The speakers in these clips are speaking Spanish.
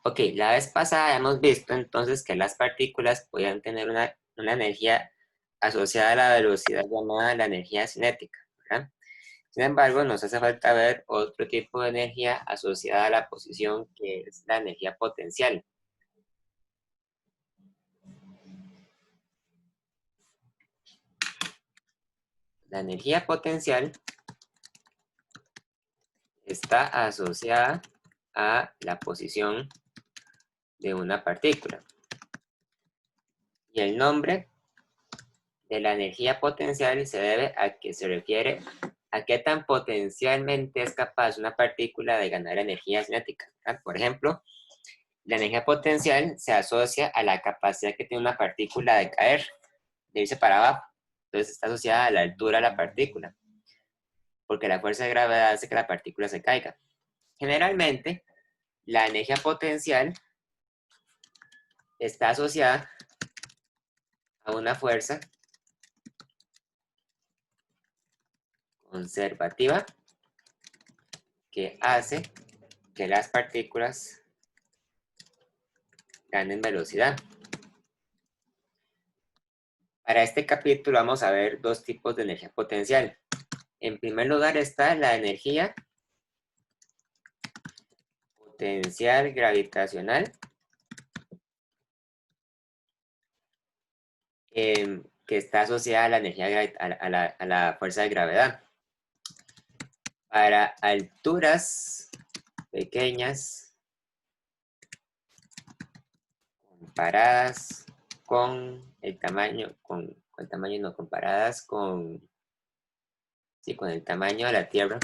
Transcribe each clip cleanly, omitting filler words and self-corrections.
Ok, la vez pasada hemos visto entonces que las partículas podían tener una energía asociada a la velocidad llamada la energía cinética, ¿verdad? Sin embargo, nos hace falta ver otro tipo de energía asociada a la posición, que es la energía potencial. La energía potencial está asociada a la posición de una partícula. Y el nombre de la energía potencial se debe a que se refiere a qué tan potencialmente es capaz una partícula de ganar energía cinética, ¿verdad? Por ejemplo, la energía potencial se asocia a la capacidad que tiene una partícula de caer, de irse para abajo. Entonces está asociada a la altura de la partícula, porque la fuerza de gravedad hace que la partícula se caiga. Generalmente, la energía potencial está asociada a una fuerza conservativa que hace que las partículas ganen velocidad. Para este capítulo vamos a ver dos tipos de energía potencial. En primer lugar está la energía potencial gravitacional, que está asociada a la energía a la fuerza de gravedad. Para alturas pequeñas comparadas con el tamaño, con el tamaño no, comparadas con, sí, con el tamaño de la Tierra,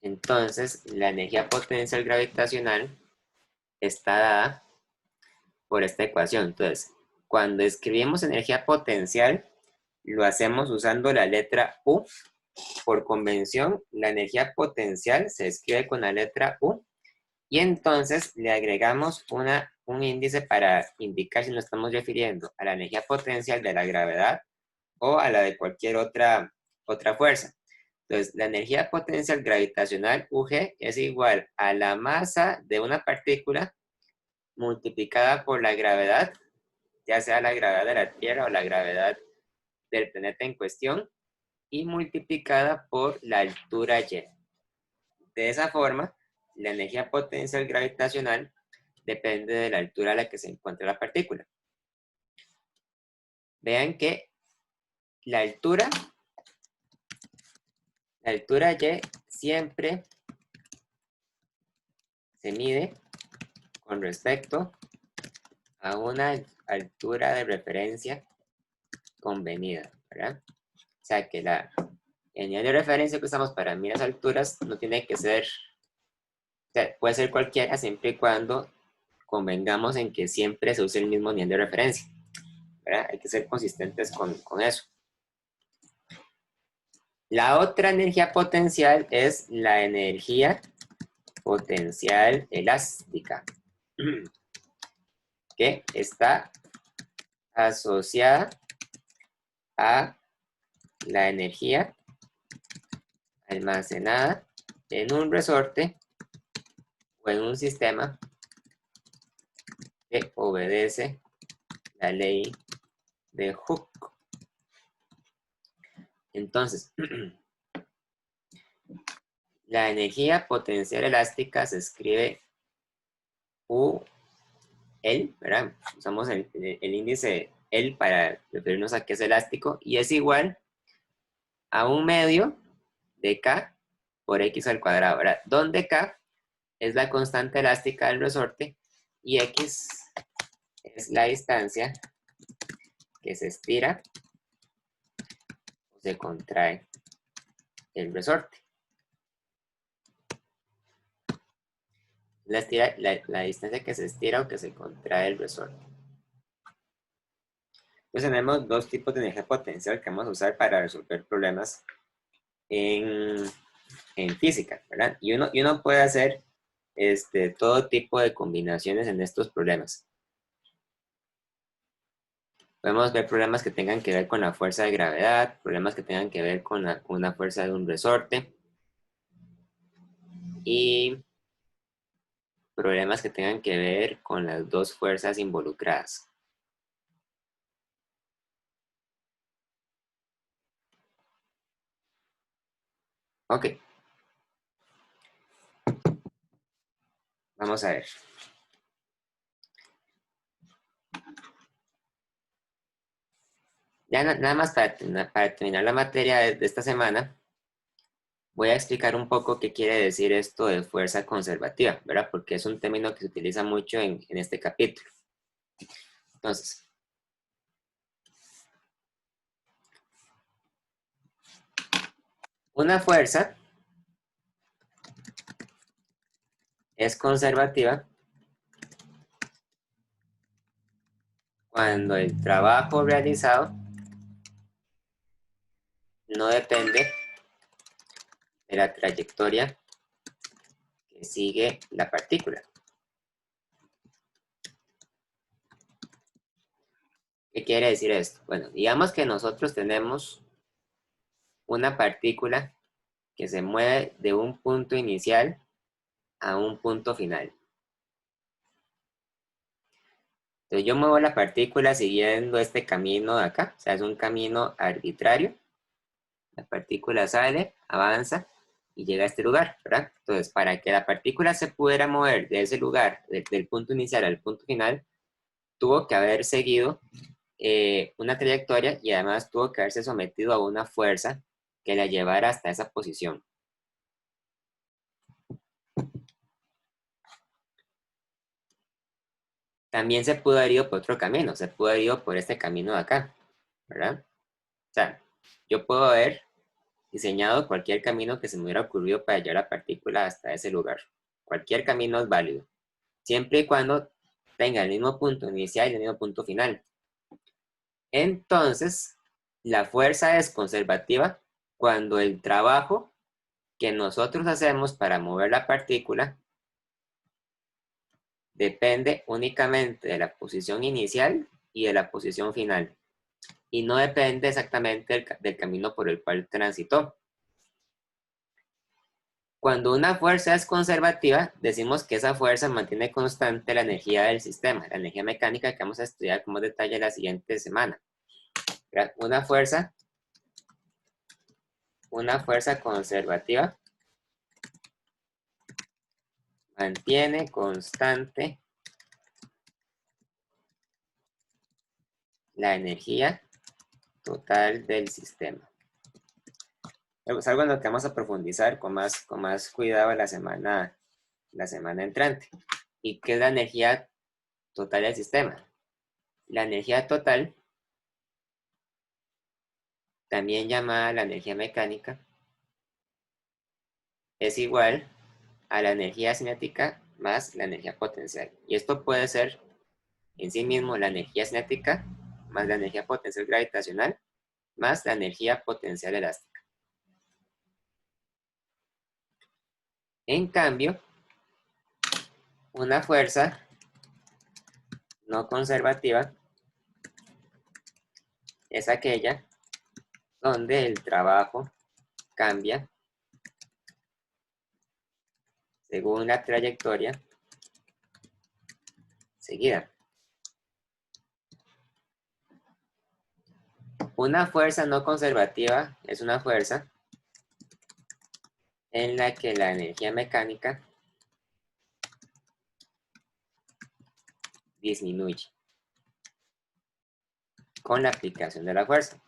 entonces la energía potencial gravitacional está dada por esta ecuación. Entonces, cuando escribimos energía potencial, lo hacemos usando la letra U. Por convención, la energía potencial se escribe con la letra U y entonces le agregamos un índice para indicar si nos estamos refiriendo a la energía potencial de la gravedad o a la de cualquier otra fuerza. Entonces, la energía potencial gravitacional UG es igual a la masa de una partícula multiplicada por la gravedad, ya sea la gravedad de la Tierra o la gravedad del planeta en cuestión, y multiplicada por la altura y. De esa forma, la energía potencial gravitacional depende de la altura a la que se encuentra la partícula. Vean que la altura y siempre se mide con respecto a una altura de referencia convenida, ¿verdad? O sea que el nivel de referencia que usamos para medir las alturas no tiene que ser, o sea, puede ser cualquiera siempre y cuando convengamos en que siempre se use el mismo nivel de referencia, ¿verdad? Hay que ser consistentes con eso. La otra energía potencial es la energía potencial elástica, que está asociada a la energía almacenada en un resorte o en un sistema que obedece la ley de Hooke. Entonces, la energía potencial elástica se escribe U, L, ¿verdad? Usamos el índice L para referirnos a que es elástico y es igual a 1/2 de K por X al cuadrado, ¿verdad? Donde K es la constante elástica del resorte y X es la distancia que se estira o se contrae el resorte. La distancia que se estira o que se contrae el resorte. Entonces tenemos dos tipos de energía potencial que vamos a usar para resolver problemas en física, ¿verdad? Y uno puede hacer todo tipo de combinaciones en estos problemas. Podemos ver problemas que tengan que ver con la fuerza de gravedad, problemas que tengan que ver con una fuerza de un resorte y problemas que tengan que ver con las dos fuerzas involucradas. Ok, vamos a ver. Ya nada más para terminar la materia de esta semana, voy a explicar un poco qué quiere decir esto de fuerza conservativa, ¿verdad? Porque es un término que se utiliza mucho en este capítulo. Entonces, una fuerza es conservativa cuando el trabajo realizado no depende de la trayectoria que sigue la partícula. ¿Qué quiere decir esto? Bueno, digamos que nosotros tenemos una partícula que se mueve de un punto inicial a un punto final. Entonces yo muevo la partícula siguiendo este camino de acá, o sea, es un camino arbitrario. La partícula sale, avanza y llega a este lugar, ¿verdad? Entonces, para que la partícula se pudiera mover de ese lugar, del punto inicial al punto final, tuvo que haber seguido una trayectoria y además tuvo que haberse sometido a una fuerza que la llevara hasta esa posición. También se pudo haber ido por otro camino, se pudo haber ido por este camino de acá, ¿verdad? O sea, yo puedo haber diseñado cualquier camino que se me hubiera ocurrido para llevar la partícula hasta ese lugar. Cualquier camino es válido, siempre y cuando tenga el mismo punto inicial y el mismo punto final. Entonces, la fuerza es conservativa cuando el trabajo que nosotros hacemos para mover la partícula depende únicamente de la posición inicial y de la posición final, y no depende exactamente del camino por el cual transitó. Cuando una fuerza es conservativa, decimos que esa fuerza mantiene constante la energía del sistema, la energía mecánica que vamos a estudiar con más detalle la siguiente semana. Una fuerza conservativa mantiene constante la energía total del sistema. Es algo en lo que vamos a profundizar con más cuidado la semana entrante. ¿Y qué es la energía total del sistema? La energía total, también llamada la energía mecánica, es igual a la energía cinética más la energía potencial. Y esto puede ser en sí mismo la energía cinética más la energía potencial gravitacional más la energía potencial elástica. En cambio, una fuerza no conservativa es aquella donde el trabajo cambia según la trayectoria seguida. Una fuerza no conservativa es una fuerza en la que la energía mecánica disminuye con la aplicación de la fuerza.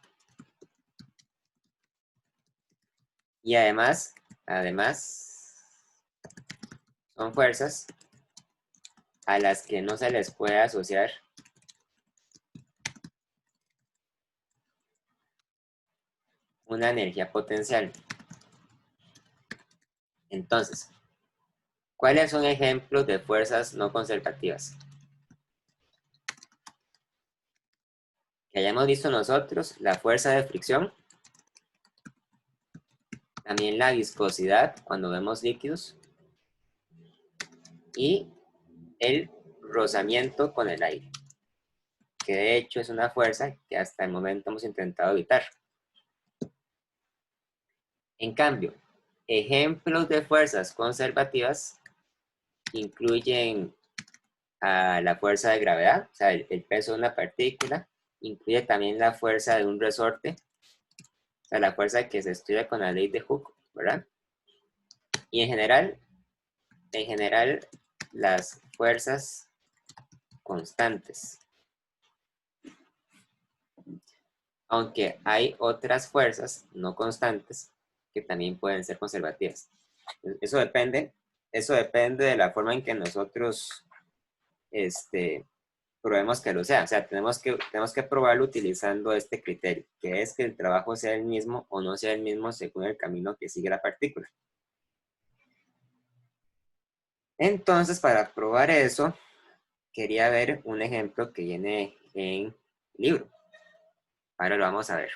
Y además son fuerzas a las que no se les puede asociar una energía potencial. Entonces, ¿cuáles son ejemplos de fuerzas no conservativas? Que hayamos visto nosotros, la fuerza de fricción, también la viscosidad cuando vemos líquidos y el rozamiento con el aire. ¿Ok? que de hecho es una fuerza que hasta el momento hemos intentado evitar. En cambio, ejemplos de fuerzas conservativas incluyen a la fuerza de gravedad, o sea, el peso de una partícula, incluye también la fuerza de un resorte, o sea, la fuerza que se estudia con la ley de Hooke, ¿verdad? Y en general, las fuerzas constantes. Aunque hay otras fuerzas no constantes que también pueden ser conservativas. Eso depende de la forma en que nosotros probemos que lo sea. O sea, tenemos que probarlo utilizando este criterio, que es que el trabajo sea el mismo o no sea el mismo según el camino que sigue la partícula. Entonces, para probar eso, quería ver un ejemplo que viene en el libro. Ahora lo vamos a ver.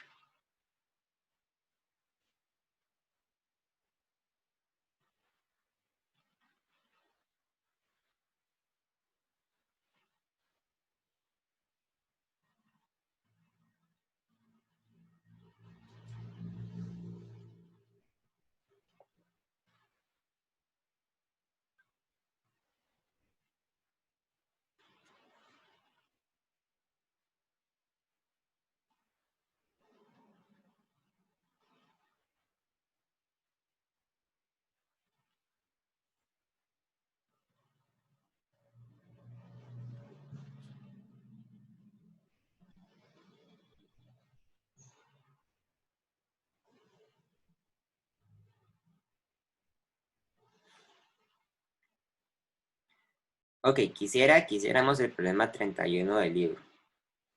Ok, quisiéramos el problema 31 del libro.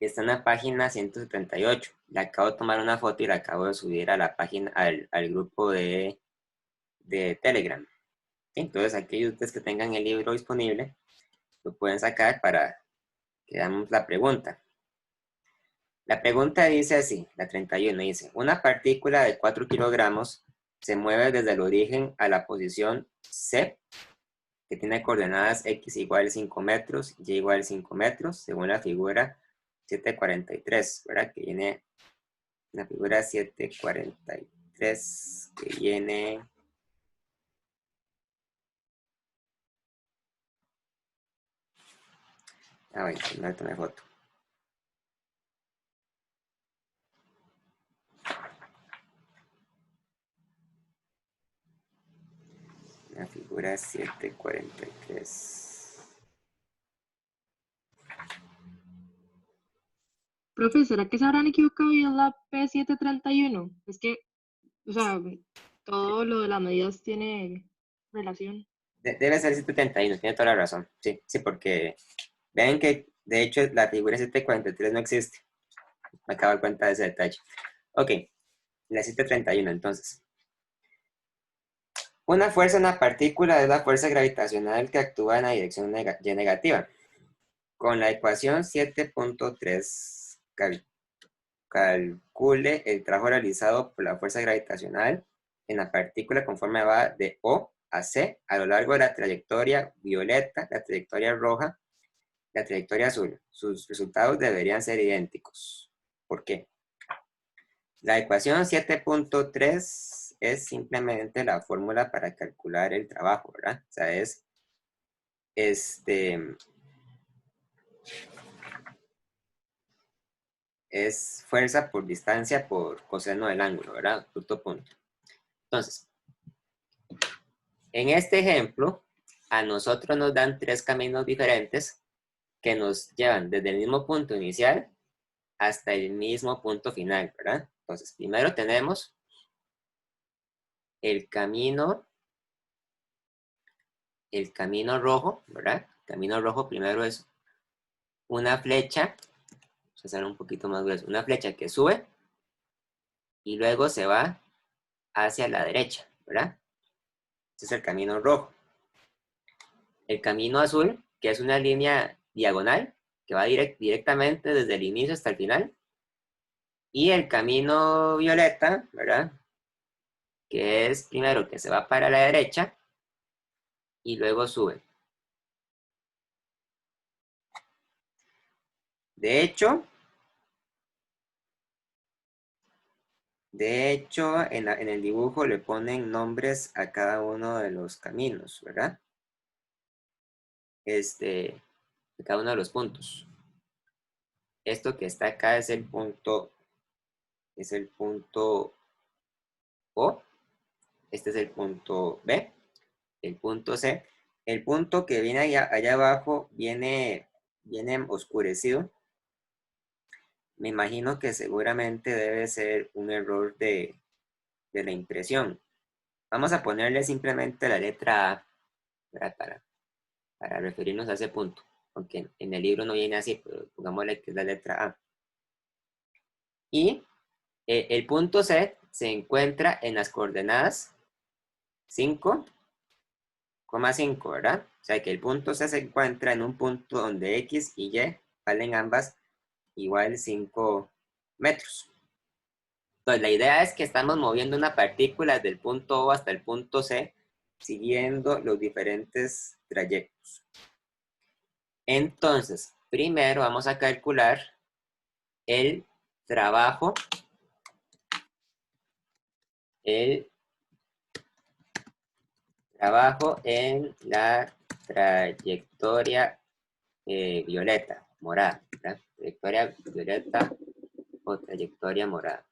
Está en la página 178. Le acabo de tomar una foto y la acabo de subir a la página, al grupo de Telegram. Entonces, aquellos de ustedes que tengan el libro disponible, lo pueden sacar para que hagamos la pregunta. La pregunta dice así, la 31 dice, una partícula de 4 kilogramos se mueve desde el origen a la posición C, que tiene coordenadas x igual 5 metros, y igual 5 metros, según la figura 743, ¿verdad? Que viene la figura 743, que viene... Ah, bueno, no le tomé foto. La figura 743. Profe, ¿será que se habrán equivocado y es la P731? Es que, o sea, todo lo de las medidas tiene relación. Debe ser 731, tiene toda la razón. Sí, sí, porque ven que de hecho la figura 743 no existe. Me acabo de dar cuenta de ese detalle. Ok, la 731 entonces. Una fuerza en una partícula es la fuerza gravitacional que actúa en la dirección y negativa. Con la ecuación 7.3 calcule el trabajo realizado por la fuerza gravitacional en la partícula conforme va de O a C a lo largo de la trayectoria violeta, la trayectoria roja, la trayectoria azul. Sus resultados deberían ser idénticos. ¿Por qué? La ecuación 7.3 es simplemente la fórmula para calcular el trabajo, ¿verdad? O sea, es fuerza por distancia por coseno del ángulo, ¿verdad? Punto, punto. Entonces, en este ejemplo, a nosotros nos dan 3 caminos diferentes que nos llevan desde el mismo punto inicial hasta el mismo punto final, ¿verdad? Entonces, primero tenemos el camino rojo, ¿verdad? El camino rojo primero es una flecha, vamos a hacer un poquito más grueso, una flecha que sube y luego se va hacia la derecha, ¿verdad? Ese es el camino rojo. El camino azul, que es una línea diagonal, que va directamente desde el inicio hasta el final. Y el camino violeta, ¿verdad? Que es primero que se va para la derecha y luego sube. De hecho, en el dibujo le ponen nombres a cada uno de los caminos, ¿verdad? A cada uno de los puntos. Esto que está acá es el punto O. Este es el punto B, el punto C. El punto que viene allá abajo viene oscurecido. Me imagino que seguramente debe ser un error de la impresión. Vamos a ponerle simplemente la letra A para referirnos a ese punto. Aunque en el libro no viene así, pero pongámosle que es la letra A. Y el punto C se encuentra en las coordenadas 5,5, ¿verdad? O sea que el punto C se encuentra en un punto donde X y Y valen ambas igual 5 metros. Entonces, la idea es que estamos moviendo una partícula del punto O hasta el punto C, siguiendo los diferentes trayectos. Entonces, primero vamos a calcular el trabajo, en la trayectoria violeta, morada, ¿verdad? Trayectoria violeta o trayectoria morada.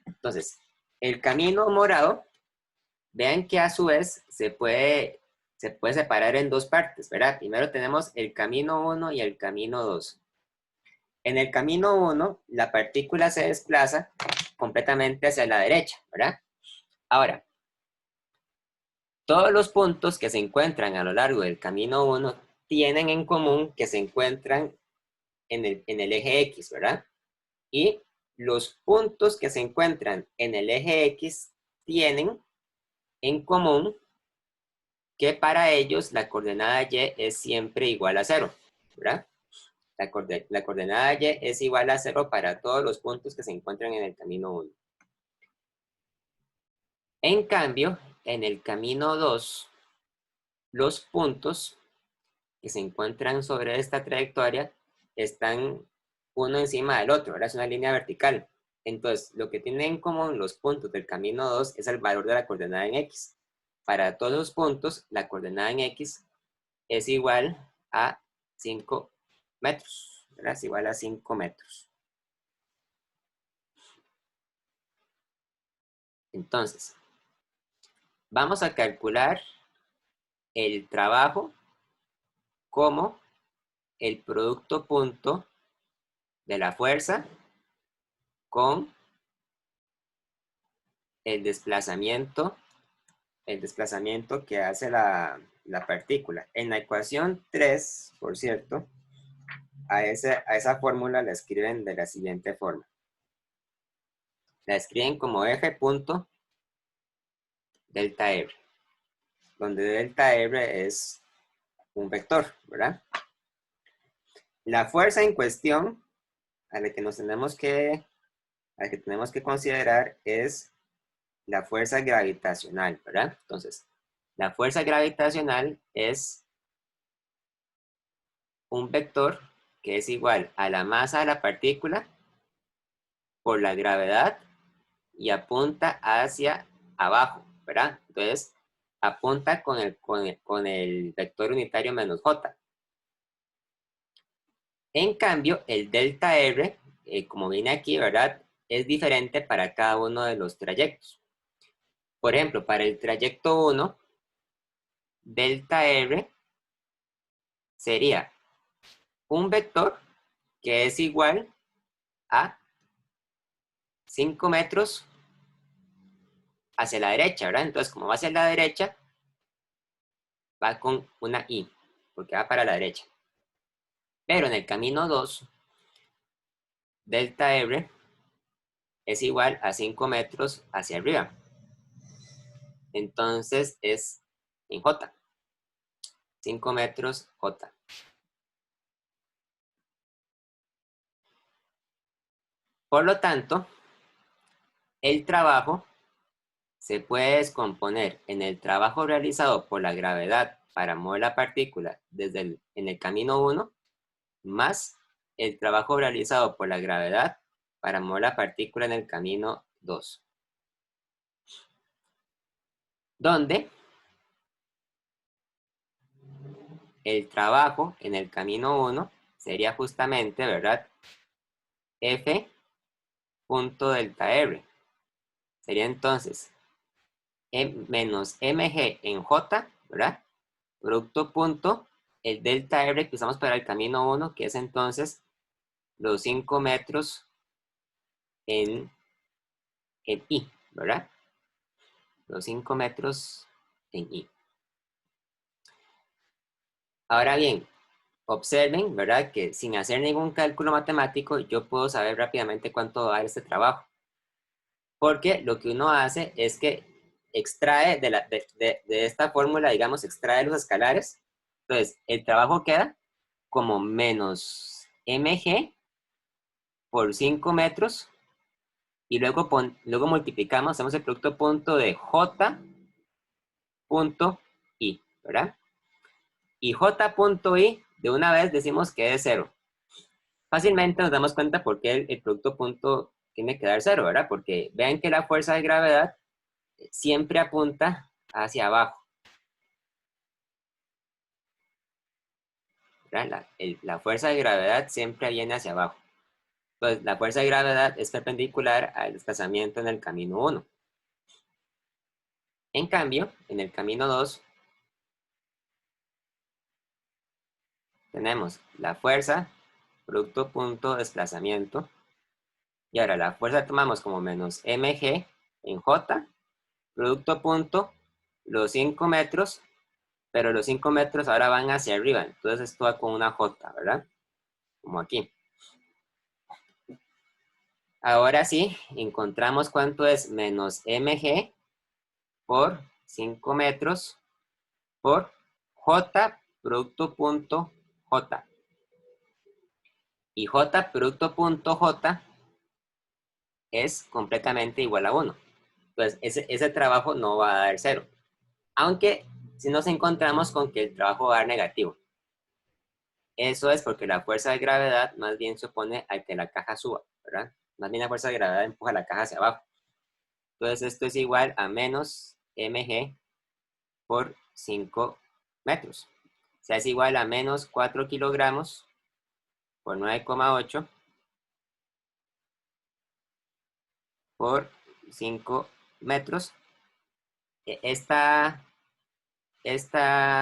Entonces, el camino morado, vean que a su vez se puede separar en dos partes, ¿verdad? Primero tenemos el camino 1 y el camino 2. En el camino 1, la partícula se desplaza completamente hacia la derecha, ¿verdad? Ahora, todos los puntos que se encuentran a lo largo del camino 1 tienen en común que se encuentran en el eje X, ¿verdad? Y los puntos que se encuentran en el eje X tienen en común que para ellos la coordenada Y es siempre igual a 0, ¿verdad? La coordenada Y es igual a 0 para todos los puntos que se encuentran en el camino 1. En cambio, en el camino 2, los puntos que se encuentran sobre esta trayectoria están uno encima del otro, ¿verdad? Es una línea vertical. Entonces, lo que tienen en común los puntos del camino 2 es el valor de la coordenada en X. Para todos los puntos, la coordenada en X es igual a 5 metros, ¿verdad? Es igual a 5 metros. Entonces, vamos a calcular el trabajo como el producto punto de la fuerza con el desplazamiento que hace la partícula. En la ecuación 3, por cierto, a esa fórmula la escriben de la siguiente forma. La escriben como eje punto delta R, donde delta R es un vector, ¿verdad? La fuerza en cuestión a la que tenemos que considerar es la fuerza gravitacional, ¿verdad? Entonces, la fuerza gravitacional es un vector que es igual a la masa de la partícula por la gravedad y apunta hacia abajo, ¿verdad? Entonces, apunta con el vector unitario menos j. En cambio, el delta R, como viene aquí, ¿verdad? Es diferente para cada uno de los trayectos. Por ejemplo, para el trayecto 1, delta R sería un vector que es igual a 5 metros hacia la derecha, ¿verdad? Entonces, como va hacia la derecha, va con una I, porque va para la derecha. Pero en el camino 2, delta R es igual a 5 metros hacia arriba. Entonces es en J. 5 metros J. Por lo tanto, el trabajo se puede descomponer en el trabajo realizado por la gravedad para mover la partícula en el camino 1, más el trabajo realizado por la gravedad para mover la partícula en el camino 2. Donde el trabajo en el camino 1 sería justamente, ¿verdad? F punto delta R. Sería entonces menos mg en J, ¿verdad? Producto punto el delta R que usamos para el camino 1, que es entonces los 5 metros en I, ¿verdad? Los 5 metros en I. Ahora bien, observen, ¿verdad? Que sin hacer ningún cálculo matemático, yo puedo saber rápidamente cuánto va a dar este trabajo. Porque lo que uno hace es que extrae de esta fórmula, digamos, extrae los escalares. Entonces, el trabajo queda como menos mg por 5 metros. Y luego multiplicamos, hacemos el producto punto de j punto i, ¿verdad? Y j.i de una vez decimos que es 0. Fácilmente nos damos cuenta por qué el producto punto tiene que dar 0, ¿verdad? Porque vean que la fuerza de gravedad siempre apunta hacia abajo. La fuerza de gravedad siempre viene hacia abajo. Entonces, la fuerza de gravedad es perpendicular al desplazamiento en el camino 1. En cambio, en el camino 2, tenemos la fuerza, producto punto desplazamiento. Y ahora la fuerza tomamos como menos mg en j, producto punto, los 5 metros, pero los 5 metros ahora van hacia arriba. Entonces esto va con una j, ¿verdad? Como aquí. Ahora sí, encontramos cuánto es menos mg por 5 metros por j producto punto j. Y j producto punto j es completamente igual a 1. Entonces, ese trabajo no va a dar 0. Aunque si nos encontramos con que el trabajo va a dar negativo. Eso es porque la fuerza de gravedad más bien supone a que la caja suba, ¿verdad? Más bien la fuerza de gravedad empuja la caja hacia abajo. Entonces, esto es igual a menos mg por 5 metros. O sea, es igual a menos 4 kilogramos por 9,8 por 5 metros. Esta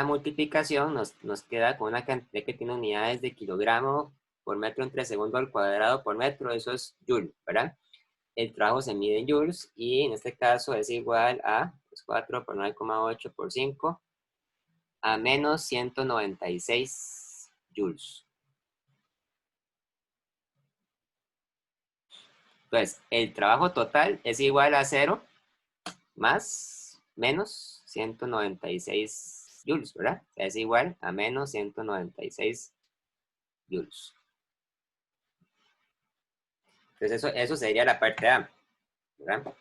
multiplicación nos queda con una cantidad que tiene unidades de kilogramo por metro entre segundo al cuadrado por metro. Eso es joule, ¿verdad? El trabajo se mide en joules y en este caso es igual a 4 por 9,8 por 5 a menos 196 joules. Entonces, el trabajo total es igual a 0 más menos 196 joules, ¿verdad? Es igual a menos 196 joules. Entonces, eso sería la parte A, ¿verdad?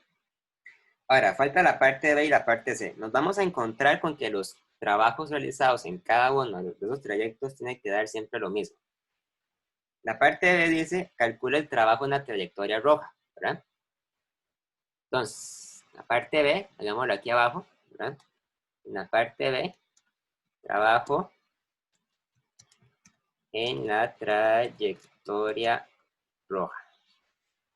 Ahora, falta la parte B y la parte C. Nos vamos a encontrar con que los trabajos realizados en cada uno de esos trayectos tienen que dar siempre lo mismo. La parte B dice, calcula el trabajo en la trayectoria roja, ¿verdad? Entonces, la parte B, hagámoslo aquí abajo, ¿verdad? En la parte B, trabajo en la trayectoria roja.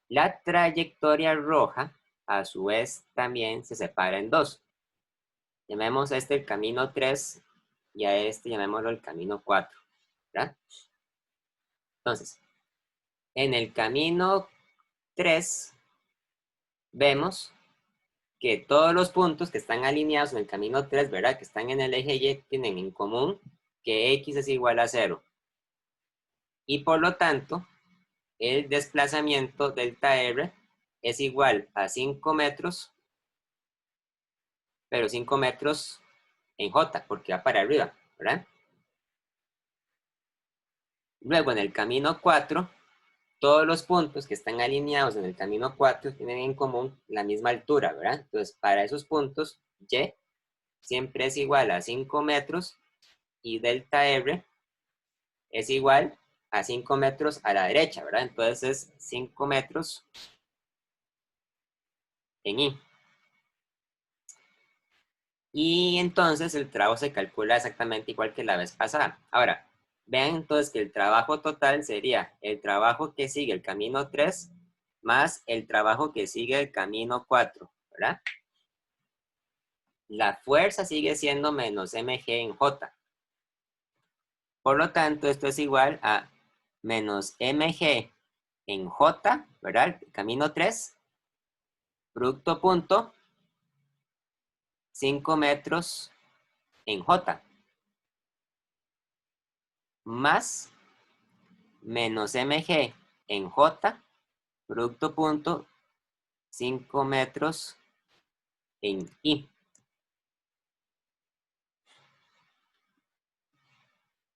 La trayectoria roja, a su vez, también se separa en dos. Llamemos a este el camino 3 y a este llamémoslo el camino 4, ¿verdad? Entonces, en el camino 3 vemos que todos los puntos que están alineados en el camino 3, ¿verdad? Que están en el eje Y, tienen en común que X es igual a 0. Y por lo tanto, el desplazamiento delta R es igual a 5 metros, pero 5 metros en J, porque va para arriba, ¿verdad? Luego en el camino 4, todos los puntos que están alineados en el camino 4 tienen en común la misma altura, ¿verdad? Entonces, para esos puntos, Y siempre es igual a 5 metros y delta R es igual a 5 metros a la derecha, ¿verdad? Entonces es 5 metros en I. Y entonces el trabajo se calcula exactamente igual que la vez pasada. Ahora, vean entonces que el trabajo total sería el trabajo que sigue el camino 3 más el trabajo que sigue el camino 4, ¿verdad? La fuerza sigue siendo menos mg en J. Por lo tanto, esto es igual a menos mg en J, ¿verdad? Camino 3, producto punto, 5 metros en J, más menos mg en J, producto punto, 5 metros en I.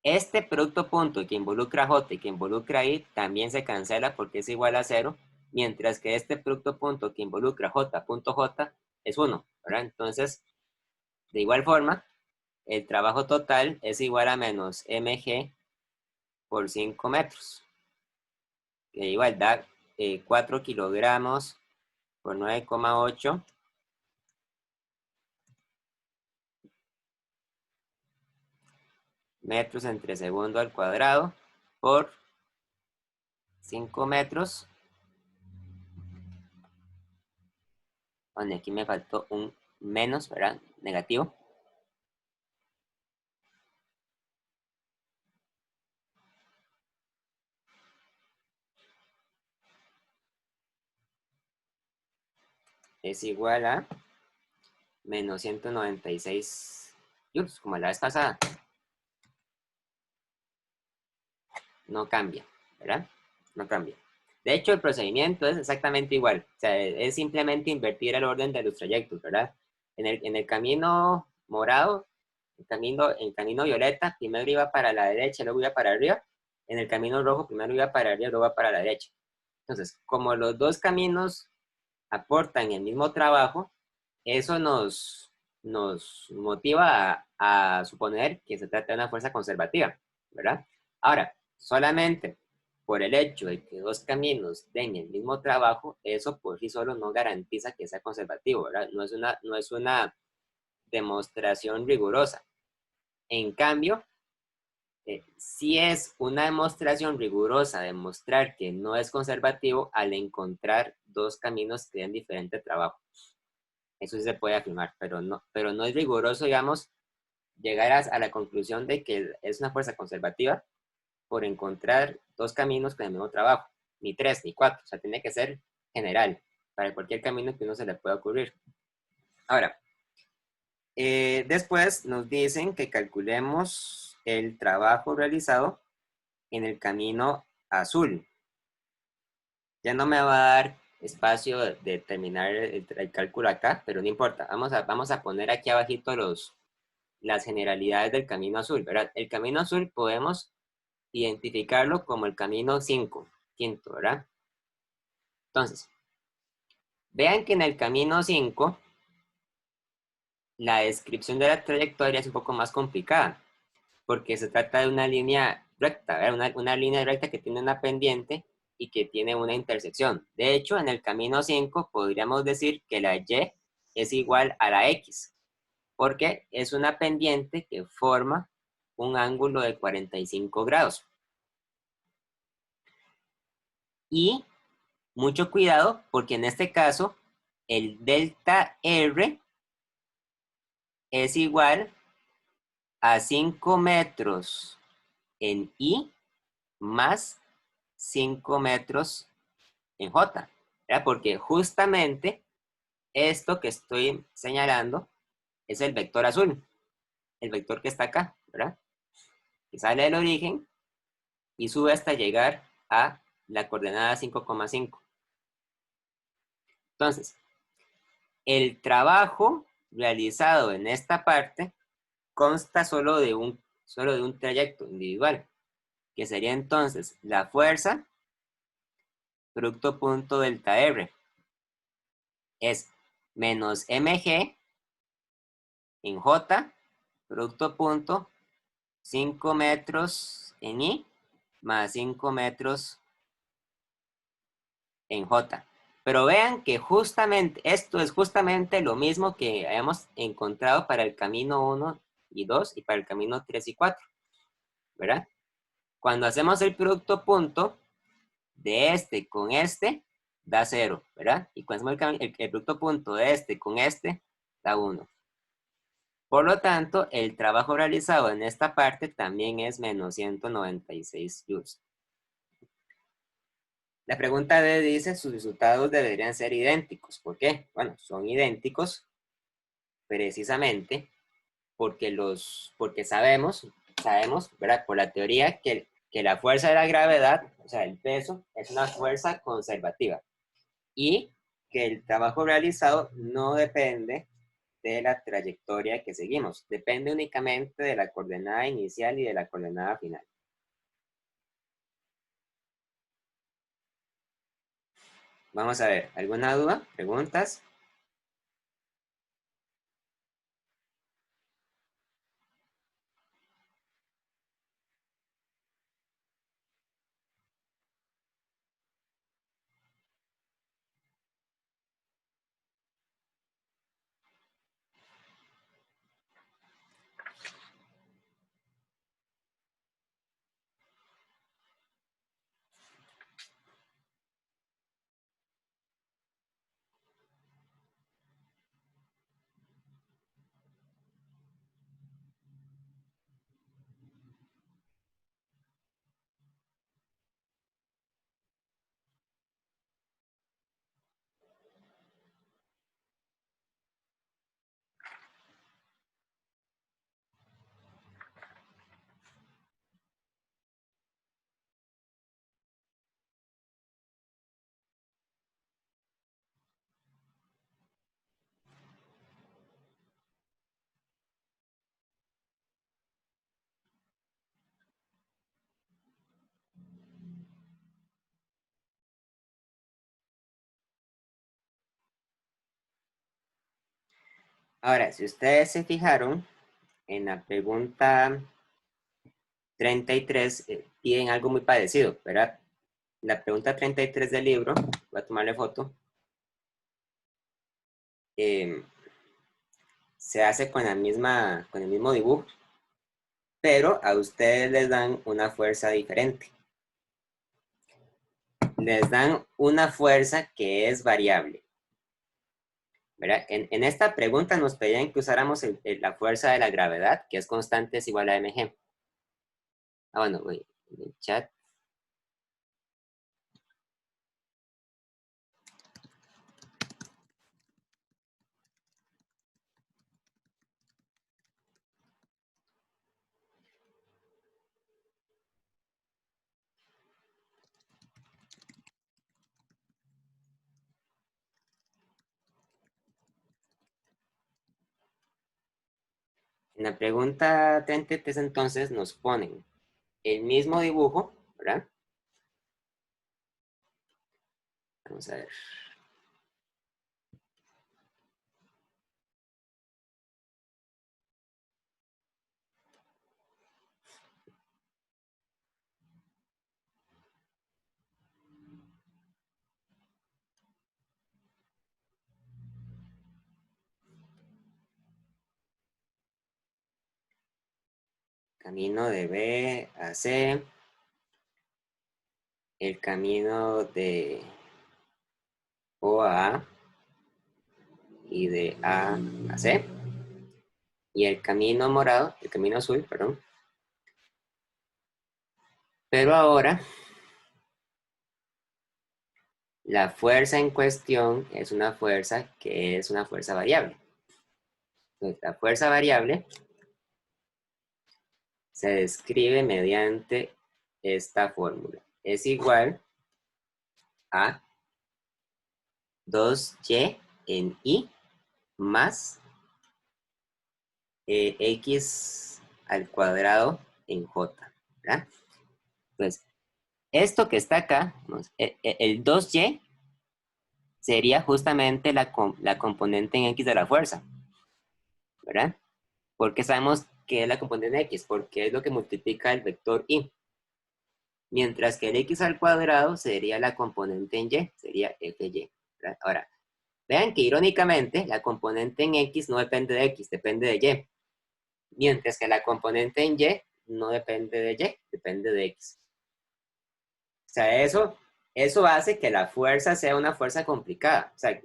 Este producto punto que involucra J y que involucra I también se cancela porque es igual a 0, mientras que este producto punto que involucra J punto J es 1, ¿verdad? Entonces, de igual forma, el trabajo total es igual a menos mg por 5 metros, que igual da 4 kilogramos por 9,8 metros entre segundo al cuadrado por 5 metros. Bueno, aquí me faltó un menos, ¿verdad? Negativo. Es igual a menos 196 joules, como la vez pasada. No cambia, ¿verdad? No cambia. De hecho, el procedimiento es exactamente igual. O sea, es simplemente invertir el orden de los trayectos, ¿verdad? En el camino morado, el camino violeta, primero iba para la derecha, luego iba para arriba. En el camino rojo, primero iba para arriba, luego iba para la derecha. Entonces, como los dos caminos aportan el mismo trabajo, eso nos motiva a suponer que se trata de una fuerza conservativa, ¿verdad? Ahora, solamente por el hecho de que dos caminos den el mismo trabajo, eso por sí solo no garantiza que sea conservativo, ¿verdad? No es una demostración rigurosa. En cambio, sí es una demostración rigurosa demostrar que no es conservativo al encontrar dos caminos que den diferente trabajo. Eso sí se puede afirmar, pero no es riguroso, digamos, llegar a la conclusión de que es una fuerza conservativa por encontrar dos caminos con el mismo trabajo, ni tres, ni cuatro, o sea, tiene que ser general, para cualquier camino que uno se le pueda ocurrir. Ahora, después nos dicen que calculemos el trabajo realizado en el camino azul. Ya no me va a dar espacio de terminar el cálculo acá, pero no importa. Vamos a poner aquí abajito las generalidades del camino azul, ¿verdad? El camino azul podemos identificarlo como el camino 5, quinto, ¿verdad? Entonces, vean que en el camino 5, la descripción de la trayectoria es un poco más complicada, porque se trata de una línea recta, ¿verdad? Una línea recta que tiene una pendiente y que tiene una intersección. De hecho, en el camino 5 podríamos decir que la Y es igual a la X, porque es una pendiente que forma un ángulo de 45 grados. Y mucho cuidado, porque en este caso, el delta R es igual a 5 metros en I más 5 metros en J, ¿verdad? Porque justamente esto que estoy señalando es el vector azul, el vector que está acá, ¿verdad? Que sale del origen y sube hasta llegar a la coordenada 5,5. Entonces, el trabajo realizado en esta parte consta solo de un trayecto individual, que sería entonces la fuerza producto punto delta R. Es menos mg en J, producto punto 5 metros en I, más 5 metros en J. Pero vean que justamente, esto es justamente lo mismo que habíamos encontrado para el camino 1 y 2 y para el camino 3 y 4, ¿verdad? Cuando hacemos el producto punto de este con este, da 0, ¿verdad? Y cuando hacemos el producto punto de este con este, da 1. Por lo tanto, el trabajo realizado en esta parte también es menos 196 joules. La pregunta D dice, sus resultados deberían ser idénticos. ¿Por qué? Bueno, son idénticos precisamente porque sabemos, ¿verdad? Por la teoría que la fuerza de la gravedad, o sea, el peso, es una fuerza conservativa. Y que el trabajo realizado no depende de la trayectoria que seguimos. Depende únicamente de la coordenada inicial y de la coordenada final. Vamos a ver, ¿alguna duda? ¿Preguntas? Ahora, si ustedes se fijaron, en la pregunta 33 piden algo muy parecido, ¿verdad? La pregunta 33 del libro, voy a tomarle foto, se hace con el mismo dibujo, pero a ustedes les dan una fuerza diferente. Les dan una fuerza que es variable, ¿verdad? En esta pregunta nos pedían que usáramos la fuerza de la gravedad, que es constante, es igual a mg. Ah, bueno, en el chat. En la pregunta 33 entonces nos ponen el mismo dibujo, ¿verdad? Vamos a ver. Camino de B a C, el camino de O a A y de A a C, y el camino morado, el camino azul, perdón. Pero ahora, la fuerza en cuestión es una fuerza que es una fuerza variable. Entonces, la fuerza variable se describe mediante esta fórmula. Es igual a 2y en i más x al cuadrado en j, ¿verdad? Entonces, esto que está acá, el 2y sería justamente la componente en x de la fuerza, ¿verdad? Porque sabemos que es la componente en x, porque es lo que multiplica el vector y. mientras que el x al cuadrado sería la componente en y, sería fy. ¿Verdad? Ahora, vean que irónicamente la componente en x no depende de x, depende de y, mientras que la componente en y no depende de y, depende de x. O sea, eso hace que la fuerza sea una fuerza complicada. O sea,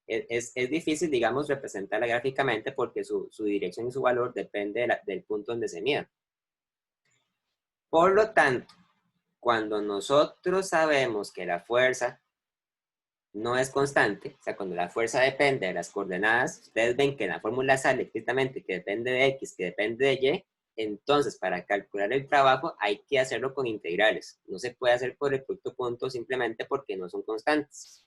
es difícil, digamos, representarla gráficamente porque su dirección y su valor depende del punto donde se mida. Por lo tanto, cuando nosotros sabemos que la fuerza no es constante, o sea, cuando la fuerza depende de las coordenadas, ustedes ven que en la fórmula sale estrictamente que depende de x, que depende de y, entonces para calcular el trabajo hay que hacerlo con integrales. No se puede hacer por el producto punto simplemente porque no son constantes.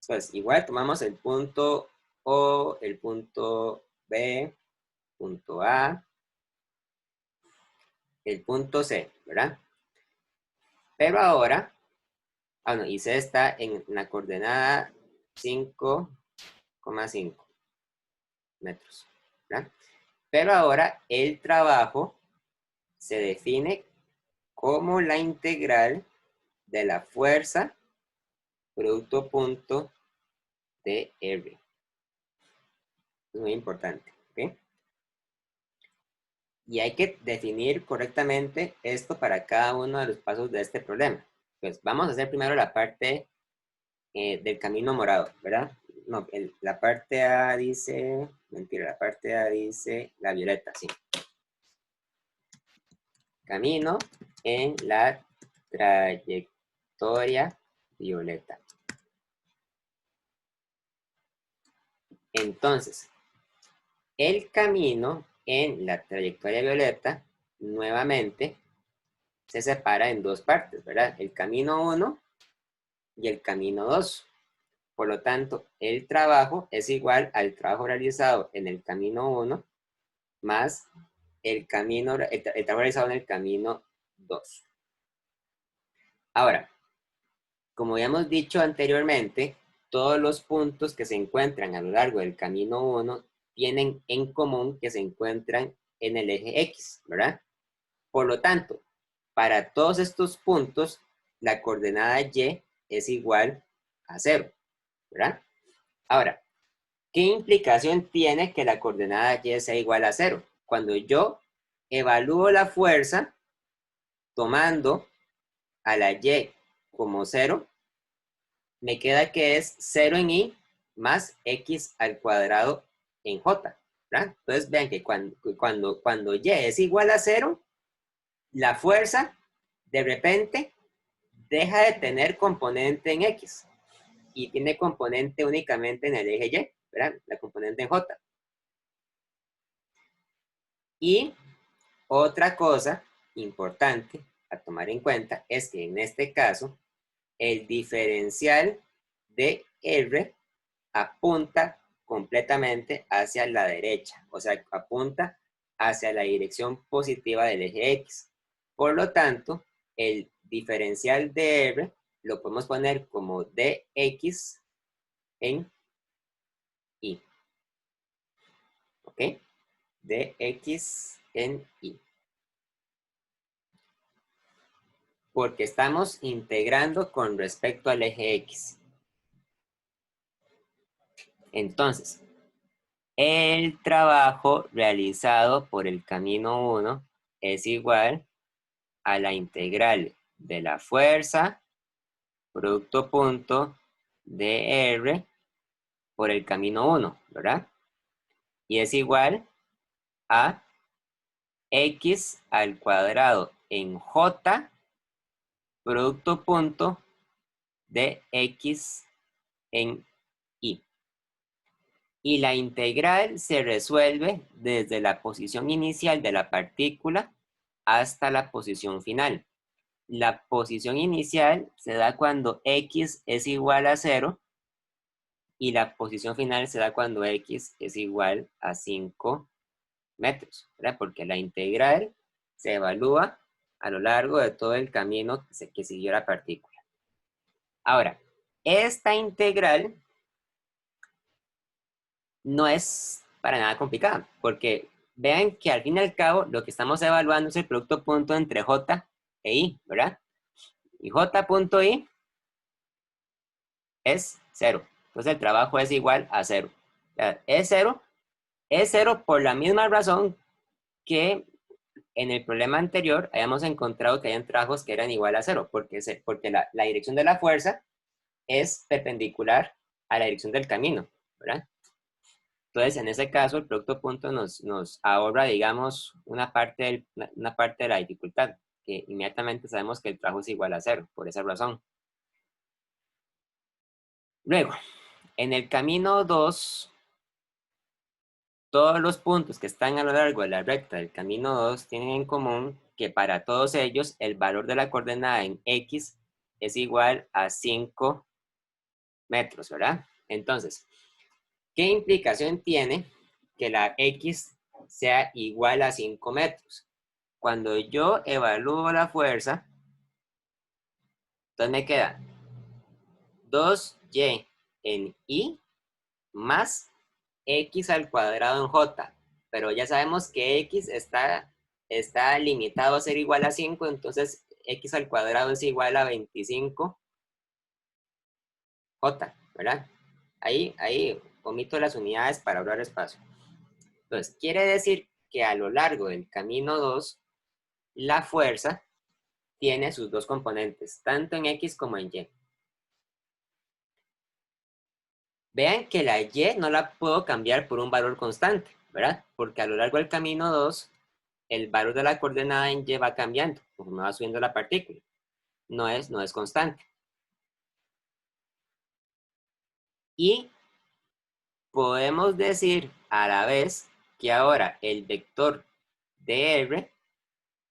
Entonces, igual tomamos el punto O, el punto B, punto A, el punto C, ¿verdad? Pero ahora, no, y C está en la coordenada 5,5 metros, ¿verdad? Pero ahora el trabajo se define como la integral de la fuerza producto punto de R. Es muy importante, ¿ok? Y hay que definir correctamente esto para cada uno de los pasos de este problema. Pues vamos a hacer primero la parte del camino morado, ¿verdad? No, la parte A dice, mentira, la parte A dice la violeta, sí. Camino en la trayectoria violeta. Entonces, el camino en la trayectoria violeta, nuevamente, se separa en dos partes, ¿verdad? El camino 1 y el camino 2. Por lo tanto, el trabajo es igual al trabajo realizado en el camino 1 más el trabajo realizado en el camino 2. Ahora, como ya hemos dicho anteriormente, todos los puntos que se encuentran a lo largo del camino 1 tienen en común que se encuentran en el eje X, ¿verdad? Por lo tanto, para todos estos puntos, la coordenada Y es igual a 0, ¿verdad? Ahora, ¿qué implicación tiene que la coordenada Y sea igual a 0? Cuando yo evalúo la fuerza tomando a la Y como 0, me queda que es 0 en Y más X al cuadrado en J, ¿verdad? Entonces vean que cuando Y es igual a 0, la fuerza de repente deja de tener componente en X y tiene componente únicamente en el eje Y, ¿verdad? La componente en J. Y otra cosa importante a tomar en cuenta es que en este caso el diferencial de R apunta completamente hacia la derecha, o sea, apunta hacia la dirección positiva del eje X. Por lo tanto, el diferencial de R lo podemos poner como dx en y. ¿Ok? Dx en y. Porque estamos integrando con respecto al eje X. Entonces, el trabajo realizado por el camino 1 es igual a la integral de la fuerza producto punto de R por el camino 1, ¿verdad? Y es igual a X al cuadrado en J producto punto de X en Y. Y la integral se resuelve desde la posición inicial de la partícula hasta la posición final. La posición inicial se da cuando X es igual a 0 y la posición final se da cuando X es igual a 5 metros, ¿verdad? Porque la integral se evalúa a lo largo de todo el camino que siguió la partícula. Ahora, esta integral no es para nada complicada, porque vean que al fin y al cabo lo que estamos evaluando es el producto punto entre J e I, ¿verdad? Y J.I es 0. Entonces el trabajo es igual a 0. Es 0. Es 0 por la misma razón que en el problema anterior hayamos encontrado que hayan trabajos que eran igual a 0, porque la dirección de la fuerza es perpendicular a la dirección del camino, ¿verdad? Entonces, en ese caso, el producto punto nos ahorra, digamos, una parte de la dificultad, que inmediatamente sabemos que el trabajo es igual a 0, por esa razón. Luego, en el camino 2, todos los puntos que están a lo largo de la recta del camino 2 tienen en común que para todos ellos el valor de la coordenada en X es igual a 5 metros, ¿verdad? Entonces, ¿qué implicación tiene que la X sea igual a 5 metros? Cuando yo evalúo la fuerza, entonces me queda 2y en I más X al cuadrado en J. Pero ya sabemos que X está limitado a ser igual a 5, entonces X al cuadrado es igual a 25J, ¿verdad? Ahí omito las unidades para ahorrar espacio. Entonces, quiere decir que a lo largo del camino 2, la fuerza tiene sus dos componentes, tanto en X como en Y. Vean que la Y no la puedo cambiar por un valor constante, ¿verdad? Porque a lo largo del camino 2, el valor de la coordenada en Y va cambiando, conforme va subiendo la partícula. No es constante. Y podemos decir a la vez que ahora el vector dr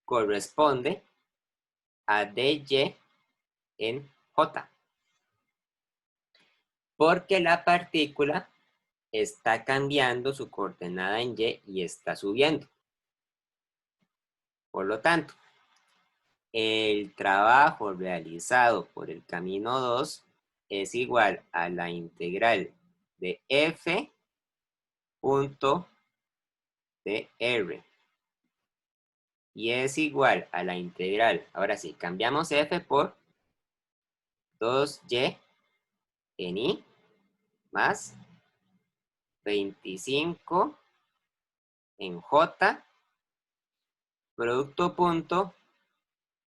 corresponde a dy en J. Porque la partícula está cambiando su coordenada en Y y está subiendo. Por lo tanto, el trabajo realizado por el camino 2 es igual a la integral de f punto dr. Y es igual a la integral, ahora sí, cambiamos f por 2y en I más 25 en J, producto punto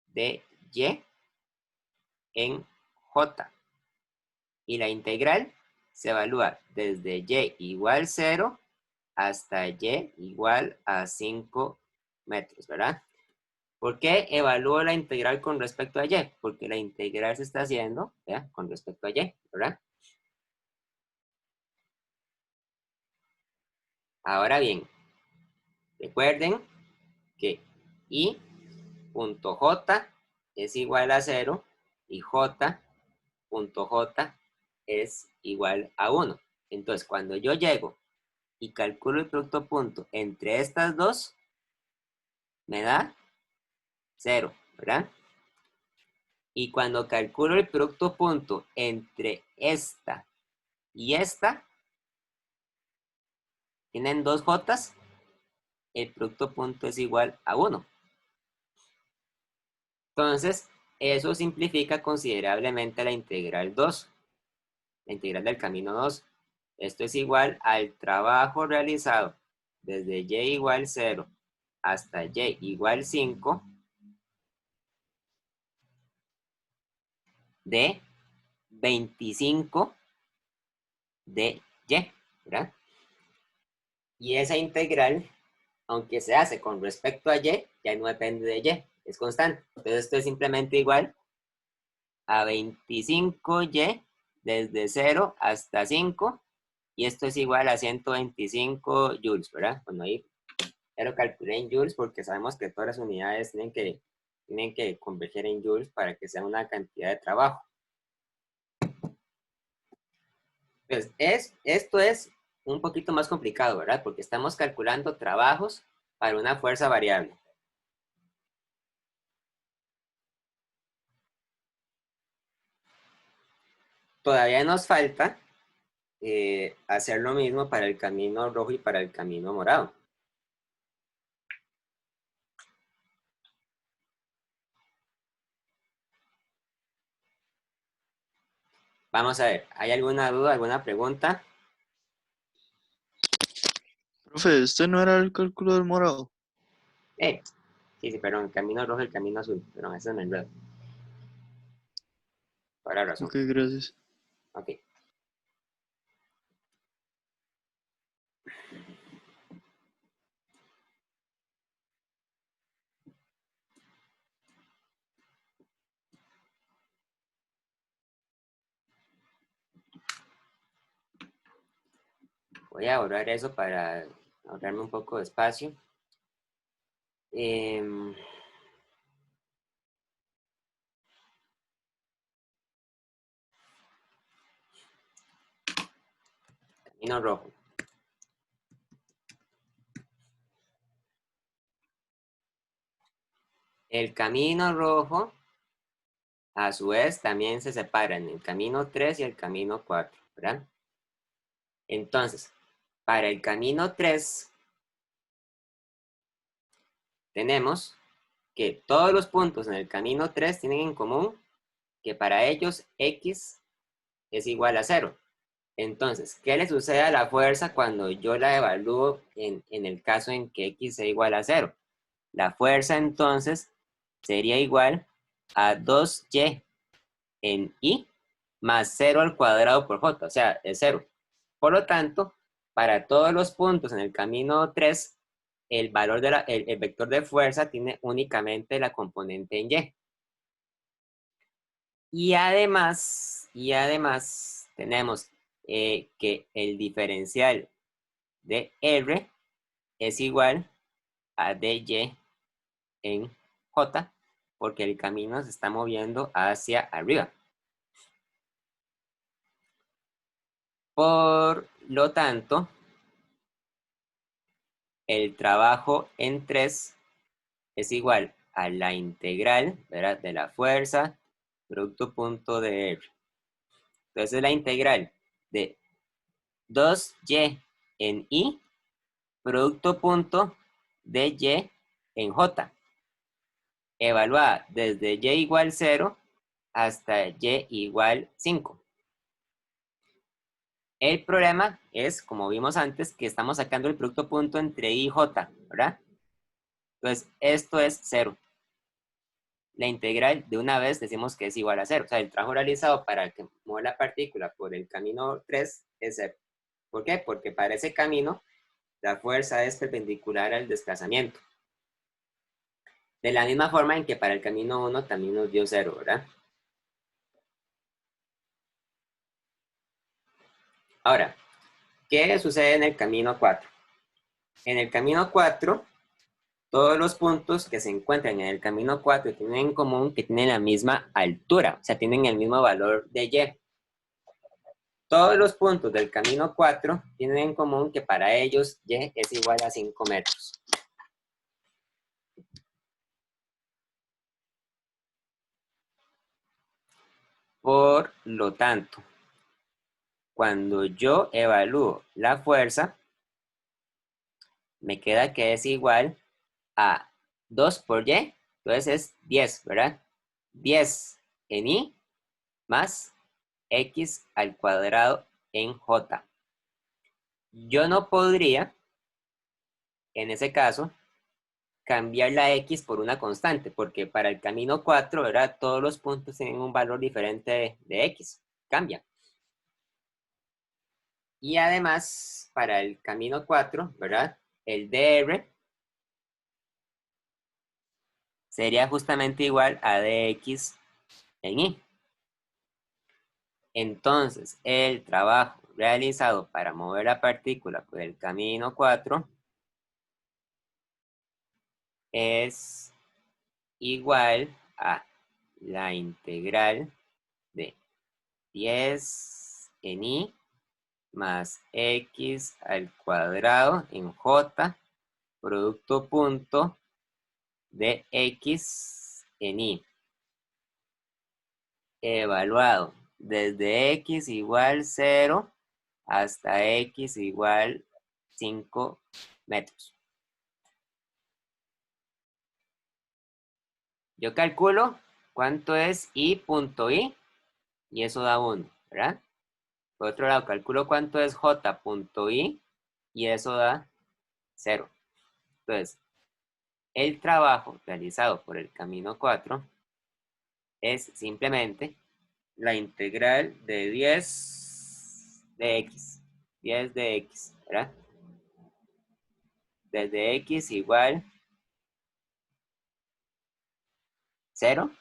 de Y en J. Y la integral se evalúa desde Y igual 0 hasta Y igual a 5 metros, ¿verdad? ¿Por qué evalúo la integral con respecto a Y? Porque la integral se está haciendo, ¿ya? Con respecto a Y, ¿verdad? Ahora bien, recuerden que I.J es igual a 0 y J.J es igual a 1. Entonces, cuando yo llego y calculo el producto punto entre estas dos, me da 0, ¿verdad? Y cuando calculo el producto punto entre esta y esta, tienen dos J's, el producto punto es igual a 1. Entonces, eso simplifica considerablemente la integral 2, la integral del camino 2. Esto es igual al trabajo realizado desde y igual 0 hasta y igual 5 de 25 de y, ¿verdad? Y esa integral, aunque se hace con respecto a y, ya no depende de y, es constante. Entonces esto es simplemente igual a 25y desde 0 hasta 5, y esto es igual a 125 joules, ¿verdad? Bueno, ahí ya lo calculé en joules porque sabemos que todas las unidades tienen que converger en joules para que sea una cantidad de trabajo. Pues esto es un poquito más complicado, ¿verdad? Porque estamos calculando trabajos para una fuerza variable. Todavía nos falta hacer lo mismo para el camino rojo y para el camino morado. Vamos a ver, ¿hay alguna duda, alguna pregunta? Profe, ¿este no era el cálculo del morado? Sí, perdón, el camino rojo y el camino azul. Perdón, eso es el enredo. Por la razón. Ok, gracias. Ok. Voy a borrar eso para ahorrarme un poco de espacio. Em, Camino rojo. El camino rojo, a su vez, también se separa en el camino 3 y el camino 4, ¿verdad? Entonces, para el camino 3, tenemos que todos los puntos en el camino 3 tienen en común que para ellos X es igual a 0. Entonces, ¿qué le sucede a la fuerza cuando yo la evalúo en el caso en que X sea igual a 0? La fuerza entonces sería igual a 2y en I más 0 al cuadrado por j, o sea, es 0. Por lo tanto, para todos los puntos en el camino 3, el valor el vector de fuerza tiene únicamente la componente en y. Y además tenemos que el diferencial de R es igual a dy en J, porque el camino se está moviendo hacia arriba. Por lo tanto, el trabajo en 3 es igual a la integral, ¿verdad?, de la fuerza, producto punto de R. Entonces, la integral de 2y en I, producto punto de y en J, evaluada desde y igual 0 hasta y igual 5. El problema es, como vimos antes, que estamos sacando el producto punto entre I y J, ¿verdad? Entonces, esto es 0. La integral de una vez decimos que es igual a 0. O sea, el trabajo realizado para que mueva la partícula por el camino 3 es 0. ¿Por qué? Porque para ese camino la fuerza es perpendicular al desplazamiento. De la misma forma en que para el camino 1 también nos dio 0, ¿verdad? Ahora, ¿qué sucede en el camino 4? En el camino 4, todos los puntos que se encuentran en el camino 4 tienen en común que tienen la misma altura, o sea, tienen el mismo valor de y. Todos los puntos del camino 4 tienen en común que para ellos y es igual a 5 metros. Por lo tanto, cuando yo evalúo la fuerza, me queda que es igual a 2 por y, entonces es 10, ¿verdad? 10 en I más x al cuadrado en j. Yo no podría, en ese caso, cambiar la x por una constante, porque para el camino 4, ¿verdad? Todos los puntos tienen un valor diferente de x, cambia. Y además, para el camino 4, ¿verdad? El dr sería justamente igual a dx en y. Entonces, el trabajo realizado para mover la partícula por el camino 4 es igual a la integral de 10 en i más x al cuadrado en j, producto punto de x en y, evaluado desde x igual 0 hasta x igual 5 metros. Yo calculo cuánto es i punto i y eso da 1, ¿verdad? Por otro lado, calculo cuánto es j.i y eso da 0. Entonces, el trabajo realizado por el camino 4 es simplemente la integral de 10 de x. 10 de x, ¿verdad? Desde x igual 0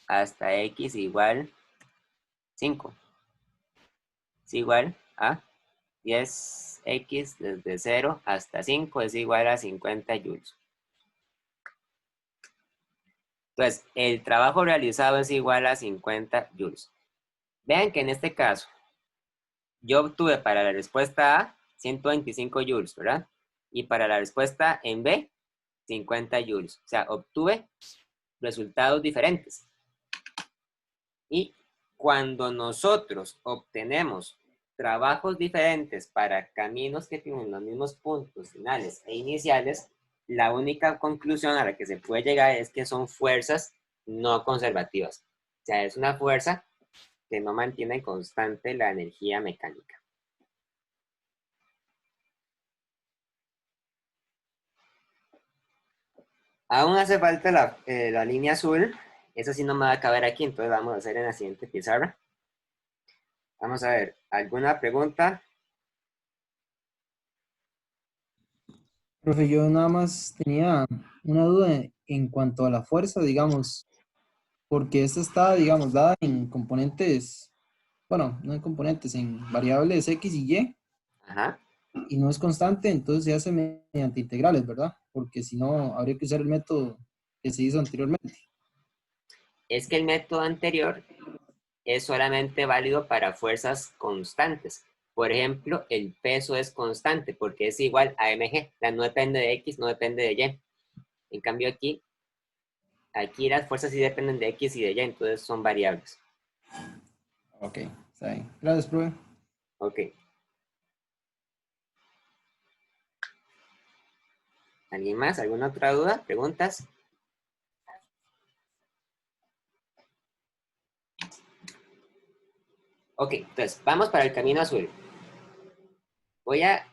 hasta x igual 5. Es igual a 10x desde 0 hasta 5 es igual a 50 joules. Entonces, el trabajo realizado es igual a 50 joules. Vean que en este caso, yo obtuve para la respuesta A 125 joules, ¿verdad? Y para la respuesta en B, 50 joules. O sea, obtuve resultados diferentes. Y cuando nosotros obtenemos trabajos diferentes para caminos que tienen los mismos puntos finales e iniciales, la única conclusión a la que se puede llegar es que son fuerzas no conservativas. O sea, es una fuerza que no mantiene constante la energía mecánica. Aún hace falta la línea azul. Esa sí no me va a caber aquí, entonces vamos a hacer en la siguiente pizarra. Vamos a ver, ¿alguna pregunta? Profe, yo nada más tenía una duda en cuanto a la fuerza, digamos, porque esta está, digamos, dada en componentes, bueno, no en componentes, en variables X y Y, Ajá. y no es constante, entonces se hace mediante integrales, ¿verdad? Porque si no, habría que usar el método que se hizo anteriormente. Es que el método anterior es solamente válido para fuerzas constantes. Por ejemplo, el peso es constante porque es igual a mg. O sea, no depende de x, no depende de y. En cambio aquí las fuerzas sí dependen de x y de y, entonces son variables. Ok, está bien. Gracias, profe. Ok. ¿Alguien más? ¿Alguna otra duda? ¿Preguntas? Ok, entonces vamos para el camino azul. Voy a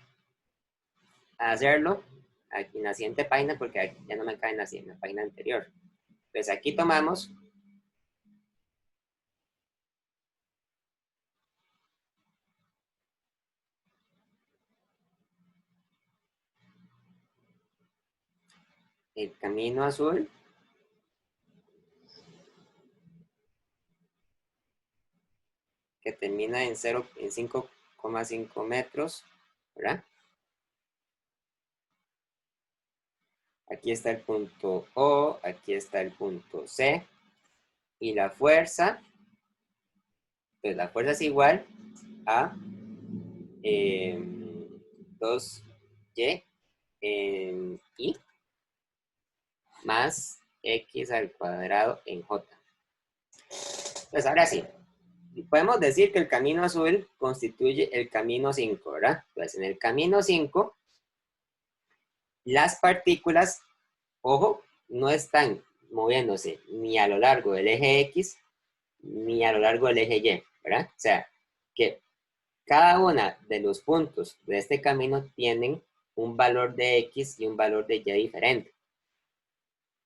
hacerlo aquí en la siguiente página porque aquí ya no me cae en la página anterior. Entonces aquí tomamos el camino azul. Que termina en 5,5 metros, ¿verdad? Aquí está el punto O, aquí está el punto C, y la fuerza, pues la fuerza es igual a 2y en I más x al cuadrado en j. Pues ahora sí, podemos decir que el camino azul constituye el camino 5, ¿verdad? Pues en el camino 5, las partículas, ojo, no están moviéndose ni a lo largo del eje X ni a lo largo del eje Y, ¿verdad? O sea, que cada uno de los puntos de este camino tienen un valor de X y un valor de Y diferente.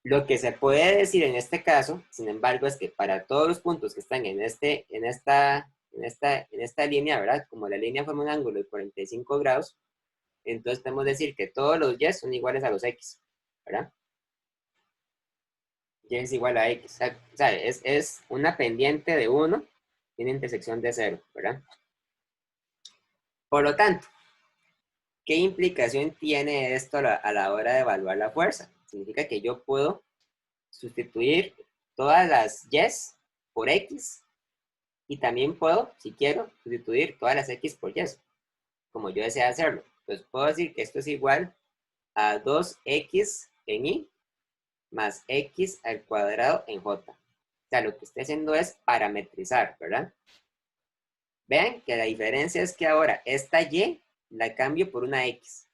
Lo que se puede decir en este caso, sin embargo, es que para todos los puntos que están en esta línea, ¿verdad? Como la línea forma un ángulo de 45 grados, entonces podemos decir que todos los Y son iguales a los X, ¿verdad? Y es igual a X. O sea, es una pendiente de 1 y una intersección de 0, ¿verdad? Por lo tanto, ¿qué implicación tiene esto a la hora de evaluar la fuerza? Significa que yo puedo sustituir todas las Y's por X y también puedo, si quiero, sustituir todas las X por Y, como yo desea hacerlo. Entonces puedo decir que esto es igual a 2X en Y más X al cuadrado en J. O sea, lo que estoy haciendo es parametrizar, ¿verdad? Vean que la diferencia es que ahora esta Y la cambio por una X.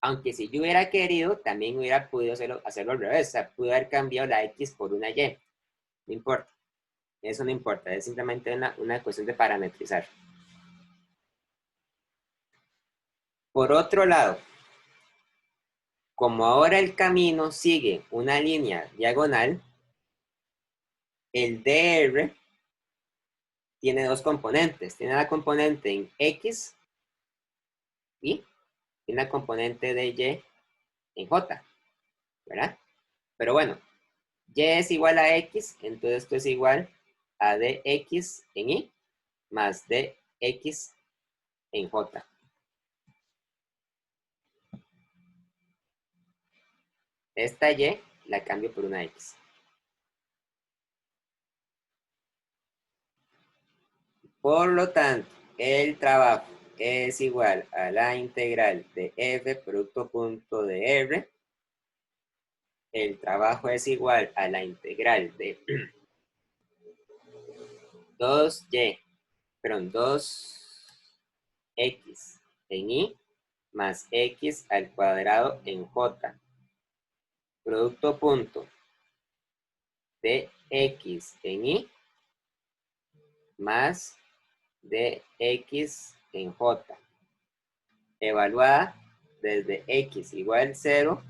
Aunque si yo hubiera querido, también hubiera podido hacerlo al revés. O sea, pude haber cambiado la X por una Y. No importa. Eso no importa, es simplemente una cuestión de parametrizar. Por otro lado, como ahora el camino sigue una línea diagonal, el dr tiene dos componentes. Tiene la componente en x y tiene la componente de y en j, ¿verdad? Pero bueno, y es igual a x, entonces esto es igual a dx en y más dx en j. Esta y la cambio por una x. Por lo tanto, el trabajo es igual a la integral de f producto punto de r. El trabajo es igual a la integral de 2x en y más x al cuadrado en j. Producto punto de x en y más de x en j. Evaluada desde x igual 0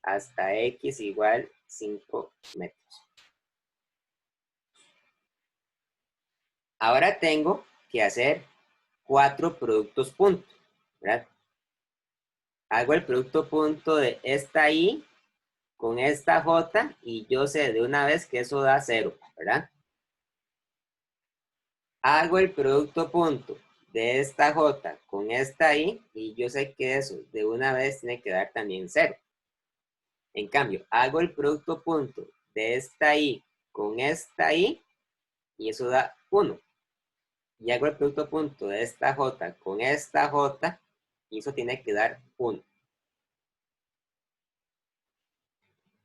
hasta x igual 5 metros. Ahora tengo que hacer 4 productos punto, ¿verdad? Hago el producto punto de esta y con esta j y yo sé de una vez que eso da 0, ¿verdad? Hago el producto punto de esta j con esta y yo sé que eso de una vez tiene que dar también 0. En cambio, hago el producto punto de esta y con esta y eso da 1. Y hago el producto punto de esta j con esta j y eso tiene que dar 1.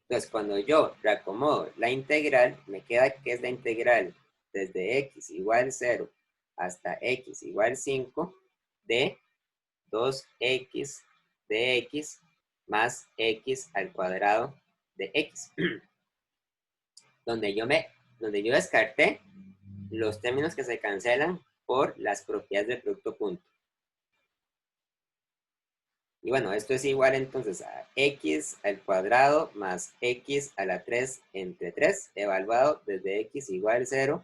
Entonces, cuando yo reacomodo la integral, me queda que es la integral desde x igual 0 hasta x igual 5 de 2x de x más x al cuadrado de x. donde yo descarté los términos que se cancelan por las propiedades del producto punto. Y bueno, esto es igual entonces a x al cuadrado más x a la 3 entre 3, evaluado desde x igual 0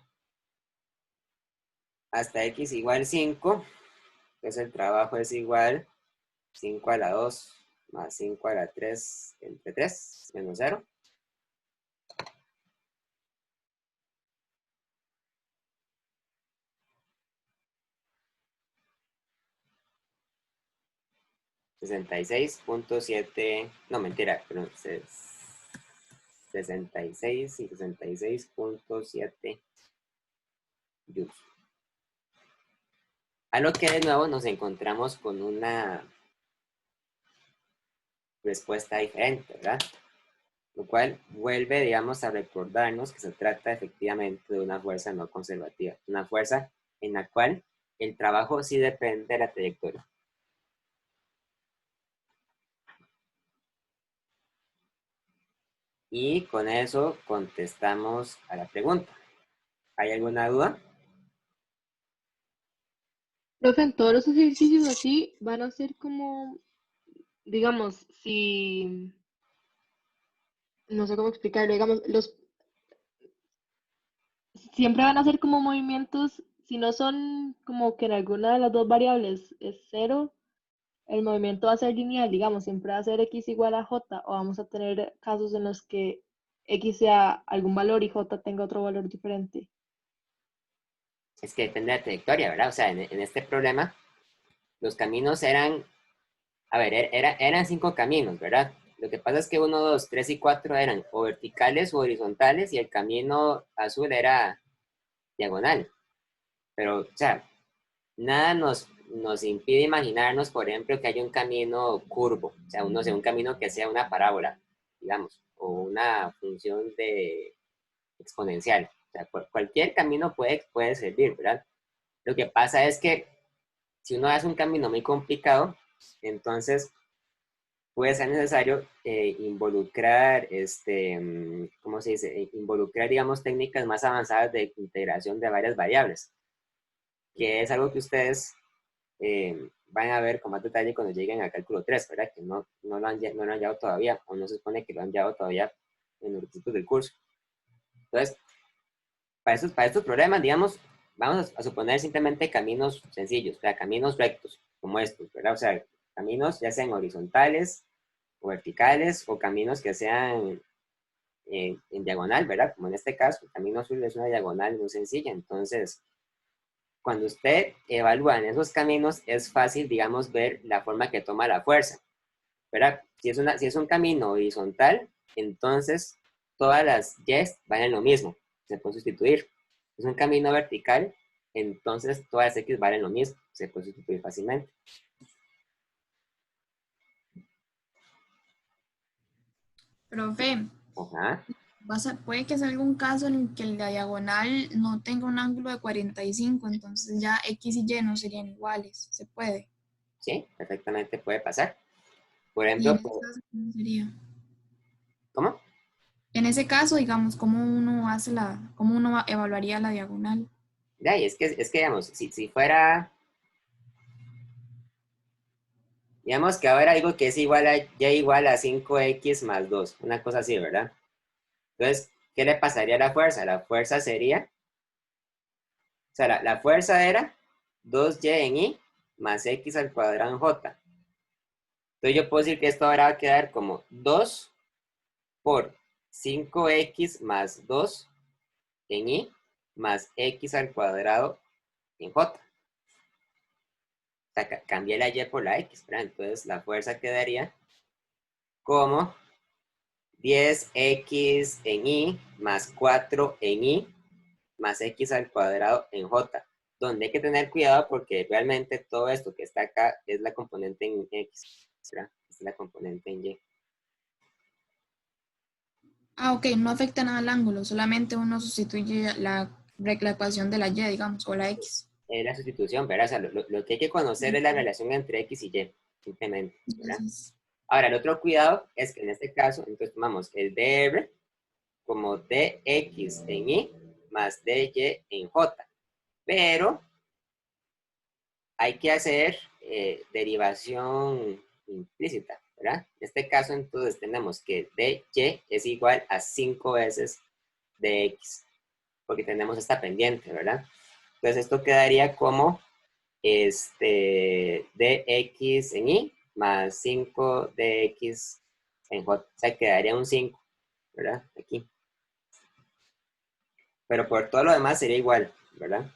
hasta x igual 5. Entonces el trabajo es igual 5 a la 2 más 5 a la 3 entre 3 menos 0. $66.7, no mentira, pero 66 y 66.7 joules. A lo que de nuevo nos encontramos con una respuesta diferente, ¿verdad? Lo cual vuelve, digamos, a recordarnos que se trata efectivamente de una fuerza no conservativa, una fuerza en la cual el trabajo sí depende de la trayectoria. Y con eso contestamos a la pregunta. ¿Hay alguna duda? Profe, en todos los ejercicios así van a ser como, digamos, si, no sé cómo explicarlo, digamos, siempre van a ser como movimientos, si no son como que en alguna de las dos variables es 0, el movimiento va a ser lineal, digamos, siempre va a ser x igual a j, o vamos a tener casos en los que x sea algún valor y j tenga otro valor diferente. Es que depende de la trayectoria, ¿verdad? O sea, en este problema, los caminos eran, a ver, eran 5 caminos, ¿verdad? Lo que pasa es que 1, 2, 3 y 4 eran o verticales o horizontales y el camino azul era diagonal. Pero, o sea, nada nos impide imaginarnos, por ejemplo, que haya un camino curvo, o sea, un camino que sea una parábola, digamos, o una función de exponencial. O sea, cualquier camino puede servir, ¿verdad? Lo que pasa es que si uno hace un camino muy complicado, entonces puede ser necesario involucrar, ¿cómo se dice? Involucrar, digamos, técnicas más avanzadas de integración de varias variables, que es algo que ustedes van a ver con más detalle cuando lleguen al cálculo 3, ¿verdad? Que no lo han llevado todavía, o no se supone que lo han llevado todavía en los requisitos del curso. Entonces, para estos problemas, digamos, vamos a suponer simplemente caminos sencillos, o sea, caminos rectos, como estos, ¿verdad? O sea, caminos ya sean horizontales o verticales, o caminos que sean en diagonal, ¿verdad? Como en este caso, el camino azul es una diagonal muy sencilla. Entonces, cuando usted evalúa en esos caminos, es fácil, digamos, ver la forma que toma la fuerza, ¿verdad? Si es un camino horizontal, entonces todas las Y's van en lo mismo, se puede sustituir. Es un camino vertical, entonces todas las X valen lo mismo, se puede sustituir fácilmente. Profe, Ajá. puede que sea algún caso en el que la diagonal no tenga un ángulo de 45, entonces ya X y Y no serían iguales. ¿Se puede? Sí, perfectamente puede pasar. Por Y en ejemplo, ese caso, ¿cómo sería? ¿cómo? En ese caso, digamos, cómo uno evaluaría la diagonal? Ya, y es que digamos, si fuera, digamos que ahora algo que es igual a y igual a 5x más 2, una cosa así, ¿verdad? Entonces, ¿qué le pasaría a la fuerza? La fuerza sería, o sea, la fuerza era 2y en y más x al cuadrado en j. Entonces yo puedo decir que esto ahora va a quedar como 2 por 5x más 2 en y más x al cuadrado en j. O sea, cambié la y por la x, ¿verdad? Entonces la fuerza quedaría como 10x en y más 4 en y más x al cuadrado en j, donde hay que tener cuidado porque realmente todo esto que está acá es la componente en x, ¿verdad? Es la componente en y. Ah, ok, no afecta nada al ángulo, solamente uno sustituye la ecuación de la Y, digamos, o la X. Es la sustitución, ¿verdad? O sea, lo que hay que conocer es la relación entre x y y, simplemente, ¿verdad? Entonces, Ahora, el otro cuidado es que en este caso, entonces tomamos el dr como dx en y más dy en j, pero hay que hacer derivación implícita, ¿verdad? En este caso, entonces, tenemos que dy es igual a 5 veces dx, porque tenemos esta pendiente, ¿verdad? Entonces, esto quedaría como dx en y más 5 dx en j. O sea, quedaría un 5, ¿verdad? Aquí. Pero por todo lo demás sería igual, ¿verdad?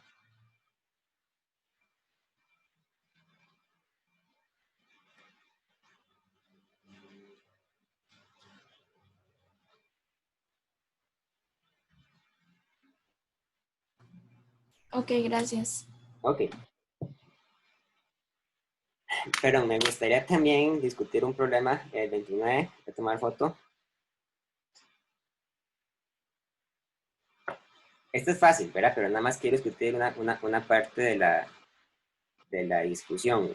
ok, gracias. Ok. Pero me gustaría también discutir un problema, el 29, voy a tomar foto. Esto es fácil, ¿verdad? Pero nada más quiero discutir una parte de la discusión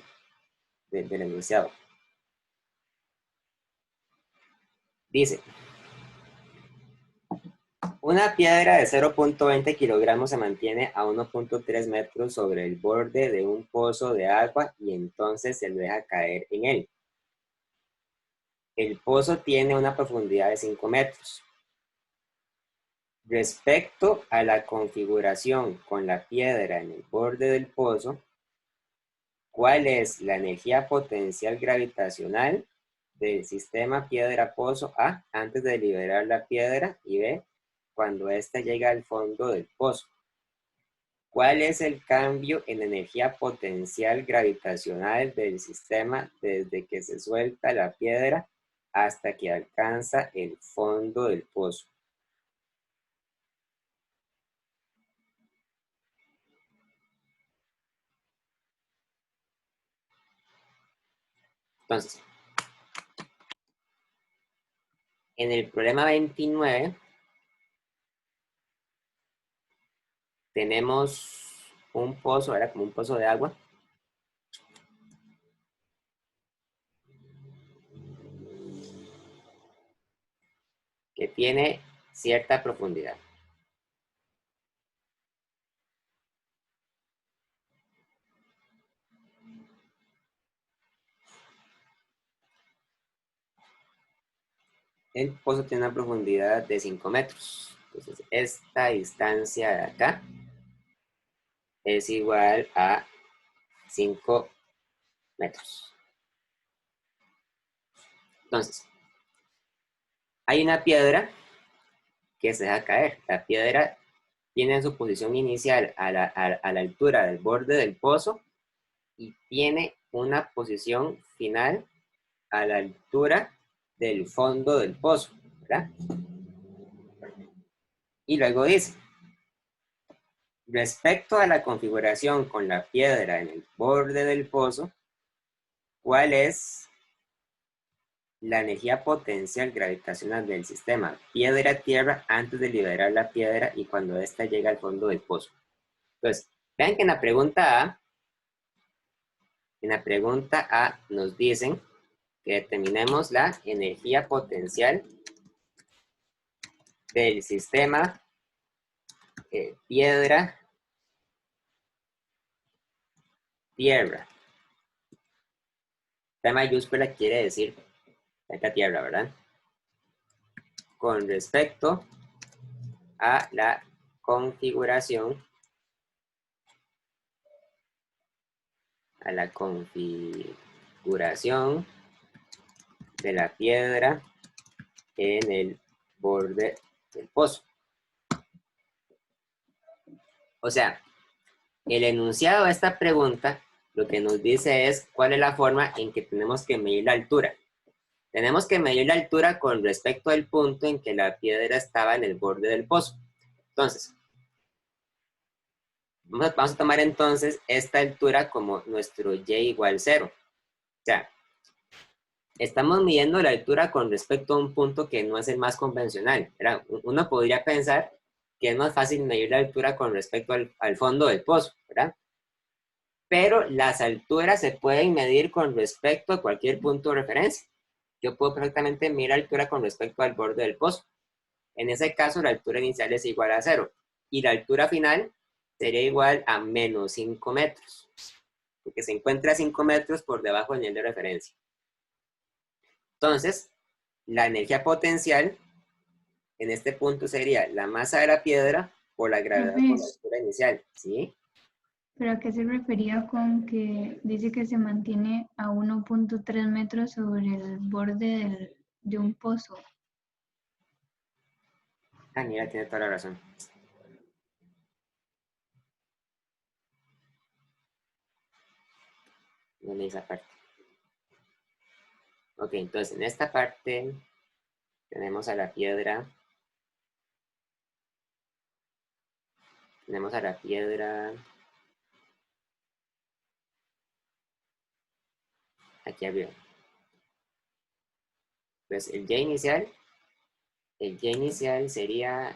del enunciado. Dice, una piedra de 0.20 kilogramos se mantiene a 1.3 metros sobre el borde de un pozo de agua y entonces se lo deja caer en él. El pozo tiene una profundidad de 5 metros. Respecto a la configuración con la piedra en el borde del pozo, ¿cuál es la energía potencial gravitacional del sistema piedra-pozo A antes de liberar la piedra y B cuando ésta llega al fondo del pozo? ¿Cuál es el cambio en energía potencial gravitacional del sistema desde que se suelta la piedra hasta que alcanza el fondo del pozo? Entonces, en el problema 29 tenemos un pozo, era como un pozo de agua. tiene cierta profundidad. El pozo tiene una profundidad de 5 metros. Entonces, esta distancia de acá es igual a 5 metros. Entonces, hay una piedra que se deja caer. La piedra tiene su posición inicial a la altura del borde del pozo y tiene una posición final a la altura del fondo del pozo, ¿verdad? Y luego dice, respecto a la configuración con la piedra en el borde del pozo, ¿cuál es la energía potencial gravitacional del sistema piedra-tierra antes de liberar la piedra y cuando ésta llega al fondo del pozo? Entonces, vean que en la pregunta A nos dicen que determinemos la energía potencial del sistema piedra-tierra. La mayúscula quiere decir la tierra, ¿verdad? Con respecto a la configuración de la piedra en el borde del pozo. O sea, el enunciado de esta pregunta lo que nos dice es cuál es la forma en que tenemos que medir la altura. Tenemos que medir la altura con respecto al punto en que la piedra estaba en el borde del pozo. Entonces, vamos a tomar entonces esta altura como nuestro y igual 0. O sea, estamos midiendo la altura con respecto a un punto que no es el más convencional, ¿verdad? Uno podría pensar que es más fácil medir la altura con respecto al fondo del pozo, ¿verdad? Pero las alturas se pueden medir con respecto a cualquier punto de referencia. Yo puedo perfectamente medir la altura con respecto al borde del pozo. En ese caso, la altura inicial es igual a 0. Y la altura final sería igual a menos 5 metros. Porque se encuentra a 5 metros por debajo del nivel de referencia. Entonces, la energía potencial en este punto sería la masa de la piedra por la gravedad por la altura inicial. ¿Sí? ¿Pero a qué se refería con que dice que se mantiene a 1.3 metros sobre el borde de un pozo? Ah, mira, tiene toda la razón. No leí esa parte. Ok, entonces en esta parte tenemos a la piedra. Tenemos a la piedra aquí arriba. Pues el Y inicial sería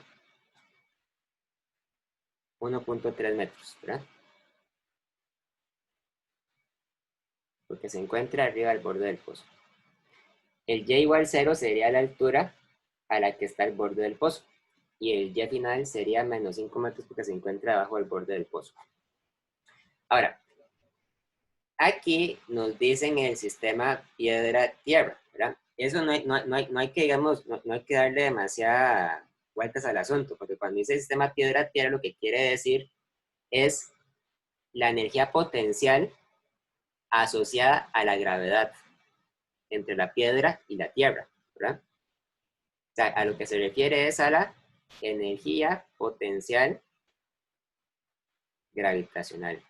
1.3 metros, ¿verdad? Porque se encuentra arriba del borde del pozo. El Y igual 0 sería la altura a la que está el borde del pozo. Y el Y final sería menos 5 metros porque se encuentra abajo del borde del pozo. Ahora, aquí nos dicen el sistema piedra-tierra, ¿verdad? Eso no hay que, digamos, no hay que darle demasiadas vueltas al asunto, porque cuando dice sistema piedra-tierra lo que quiere decir es la energía potencial asociada a la gravedad entre la piedra y la tierra, ¿verdad? O sea, a lo que se refiere es a la energía potencial gravitacional.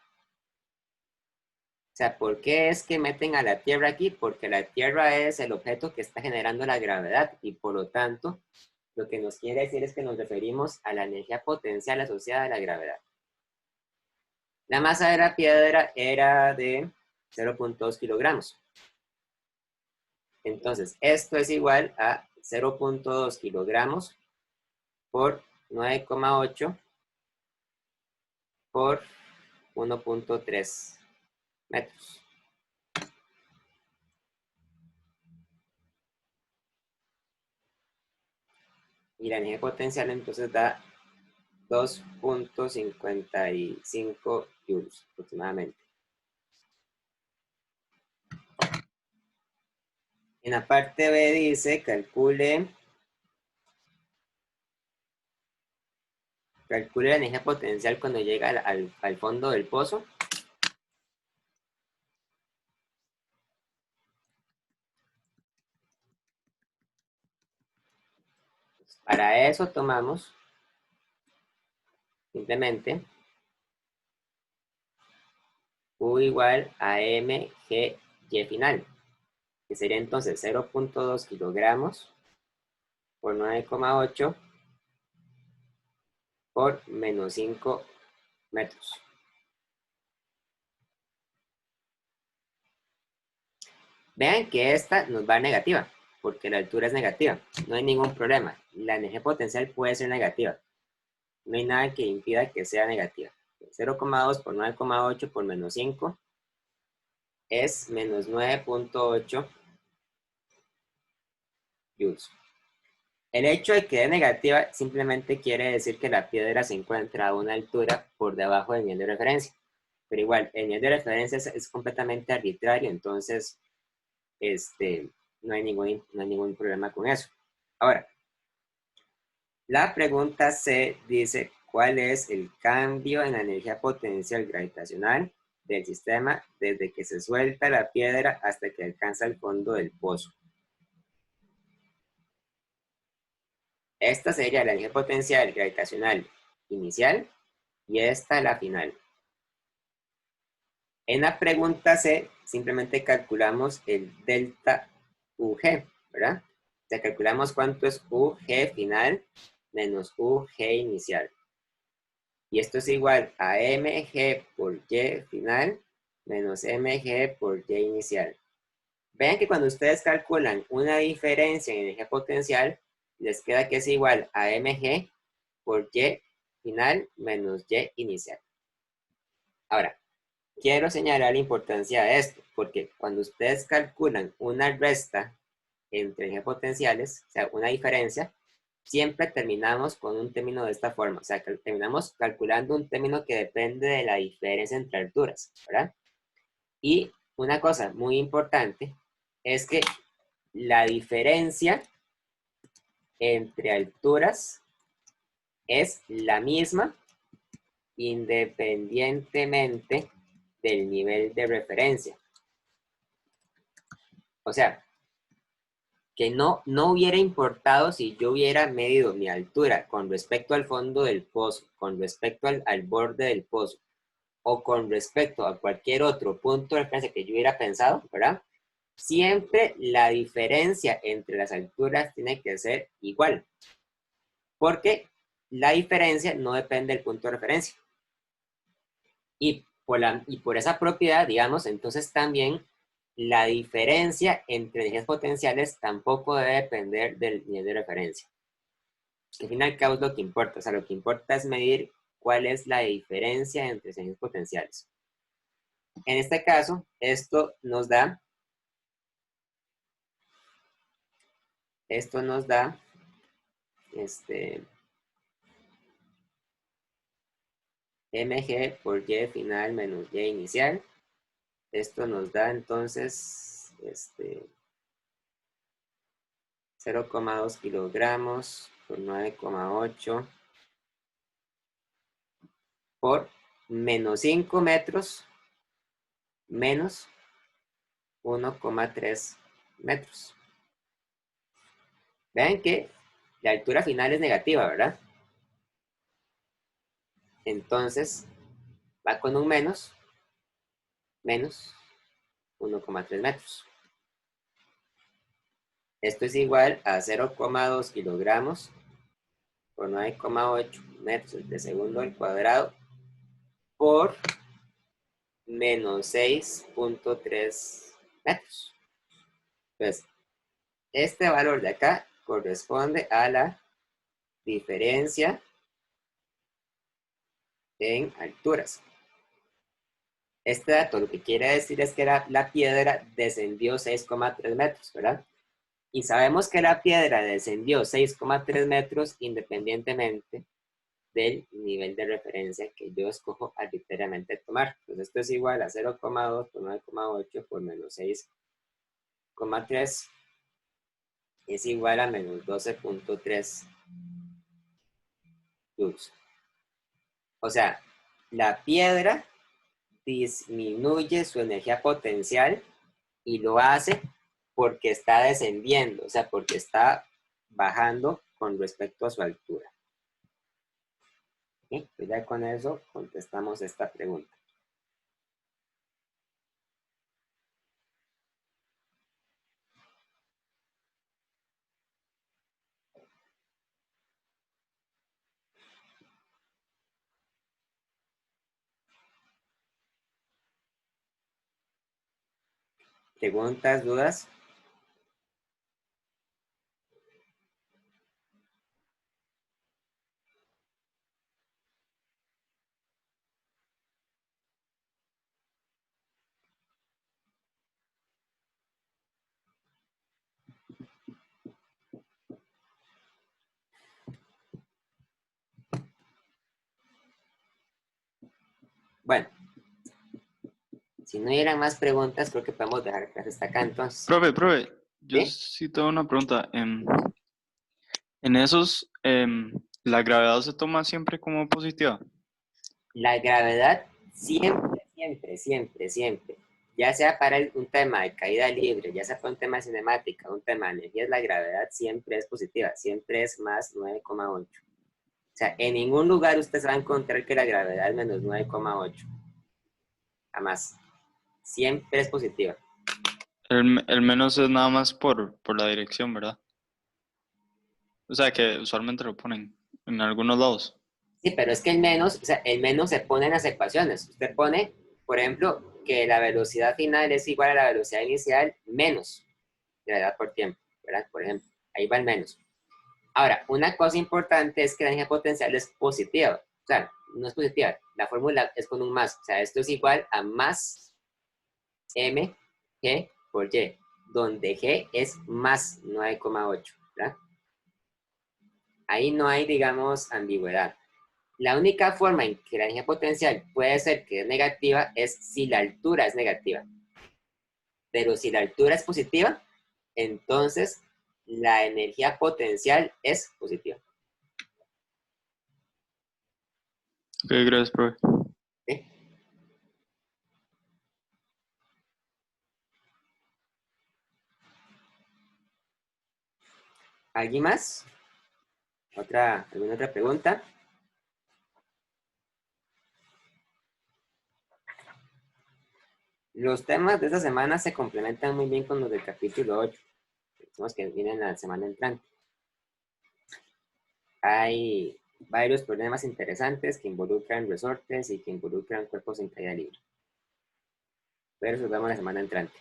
O sea, ¿por qué es que meten a la Tierra aquí? Porque la Tierra es el objeto que está generando la gravedad y por lo tanto, lo que nos quiere decir es que nos referimos a la energía potencial asociada a la gravedad. La masa de la piedra era de 0.2 kilogramos. Entonces, esto es igual a 0.2 kilogramos por 9,8 por 1.3 metros. Y la energía potencial entonces da 2.55 joules aproximadamente. En la parte B dice, calcule la energía potencial cuando llega al fondo del pozo. Para eso tomamos simplemente U igual a mg y final, que sería entonces 0.2 kilogramos por 9,8 por menos 5 metros. Vean que esta nos va a negativa, porque la altura es negativa. No hay ningún problema. La energía potencial puede ser negativa. No hay nada que impida que sea negativa. 0,2 por 9,8 por menos 5 es menos 9.8 joules. El hecho de que es negativa simplemente quiere decir que la piedra se encuentra a una altura por debajo del nivel de referencia. Pero igual, el nivel de referencia es completamente arbitrario, entonces no hay ningún problema con eso. Ahora, la pregunta C dice, ¿cuál es el cambio en la energía potencial gravitacional del sistema desde que se suelta la piedra hasta que alcanza el fondo del pozo? Esta sería la energía potencial gravitacional inicial y esta la final. En la pregunta C, simplemente calculamos el delta UG, ¿verdad? O sea, calculamos cuánto es UG final menos UG inicial. Y esto es igual a mg por y final menos mg por y inicial. Vean que cuando ustedes calculan una diferencia en energía potencial, les queda que es igual a mg por y final menos y inicial. Ahora, quiero señalar la importancia de esto, porque cuando ustedes calculan una resta entre energías potenciales, o sea, una diferencia, siempre terminamos con un término de esta forma, o sea, que terminamos calculando un término que depende de la diferencia entre alturas, ¿verdad? Y una cosa muy importante es que la diferencia entre alturas es la misma independientemente del nivel de referencia. O sea, que no hubiera importado si yo hubiera medido mi altura con respecto al fondo del pozo, con respecto al borde del pozo, o con respecto a cualquier otro punto de referencia que yo hubiera pensado, ¿verdad? Siempre la diferencia entre las alturas tiene que ser igual, porque la diferencia no depende del punto de referencia. Y por esa propiedad, digamos, entonces también la diferencia entre energías potenciales tampoco debe depender del nivel de referencia. Al fin y al cabo es lo que importa. O sea, lo que importa es medir cuál es la diferencia entre energías potenciales. En este caso, esto nos da mg por y final menos y inicial. Esto nos da entonces 0,2 kilogramos por 9,8 por menos 5 metros menos 1,3 metros. Vean que la altura final es negativa, ¿verdad? Entonces, va con un menos 1,3 metros. Esto es igual a 0,2 kilogramos por 9,8 metros de segundo al cuadrado por menos 6.3 metros. Entonces, este valor de acá corresponde a la diferencia en alturas. Este dato lo que quiere decir es que la piedra descendió 6,3 metros, ¿verdad? Y sabemos que la piedra descendió 6,3 metros independientemente del nivel de referencia que yo escojo arbitrariamente tomar. Entonces esto es igual a 0,2 por 9,8 por menos 6,3 es igual a menos 12,3 joules. O sea, la piedra disminuye su energía potencial y lo hace porque está descendiendo, o sea, porque está bajando con respecto a su altura. ¿Sí? Pues ya con eso contestamos esta pregunta. ¿Preguntas, dudas? Bueno, si no hubieran más preguntas, creo que podemos dejar clase hasta acá entonces. Profe, yo ¿Sí? sí tengo una pregunta. En esos, ¿la gravedad se toma siempre como positiva? La gravedad siempre, ya sea para un tema de caída libre, ya sea para un tema de cinemática, un tema de energías, la gravedad siempre es positiva, siempre es más 9,8. O sea, en ningún lugar usted se va a encontrar que la gravedad es menos 9,8. Jamás. Siempre es positiva. El menos es nada más por la dirección, ¿verdad? O sea, que usualmente lo ponen en algunos lados. Sí, pero es que el menos, o sea, el menos se pone en las ecuaciones. Usted pone, por ejemplo, que la velocidad final es igual a la velocidad inicial menos gravedad por tiempo, ¿verdad? Por ejemplo, ahí va el menos. Ahora, una cosa importante es que la energía potencial es positiva. O sea, no es positiva, la fórmula es con un más. O sea, esto es igual a más mg por y, donde g es más 9,8, ¿verdad? Ahí no hay, digamos, ambigüedad. La única forma en que la energía potencial puede ser que es negativa es si la altura es negativa. Pero si la altura es positiva, entonces la energía potencial es positiva. Ok, gracias, profe. ¿Sí? ¿Alguien más? ¿Alguna otra pregunta? Los temas de esta semana se complementan muy bien con los del capítulo 8. Decimos que vienen la semana entrante. Hay varios problemas interesantes que involucran resortes y que involucran cuerpos en caída libre. Pero eso lo vemos la semana entrante.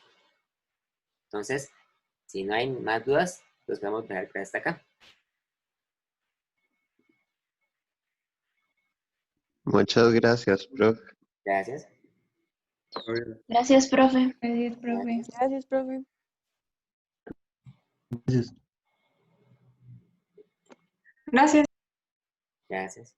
Entonces, si no hay más dudas, los vamos a dejar hasta acá. Muchas gracias, profe. Gracias. Gracias, profe. Gracias, profe. Gracias, profe. Gracias. Gracias. Gracias.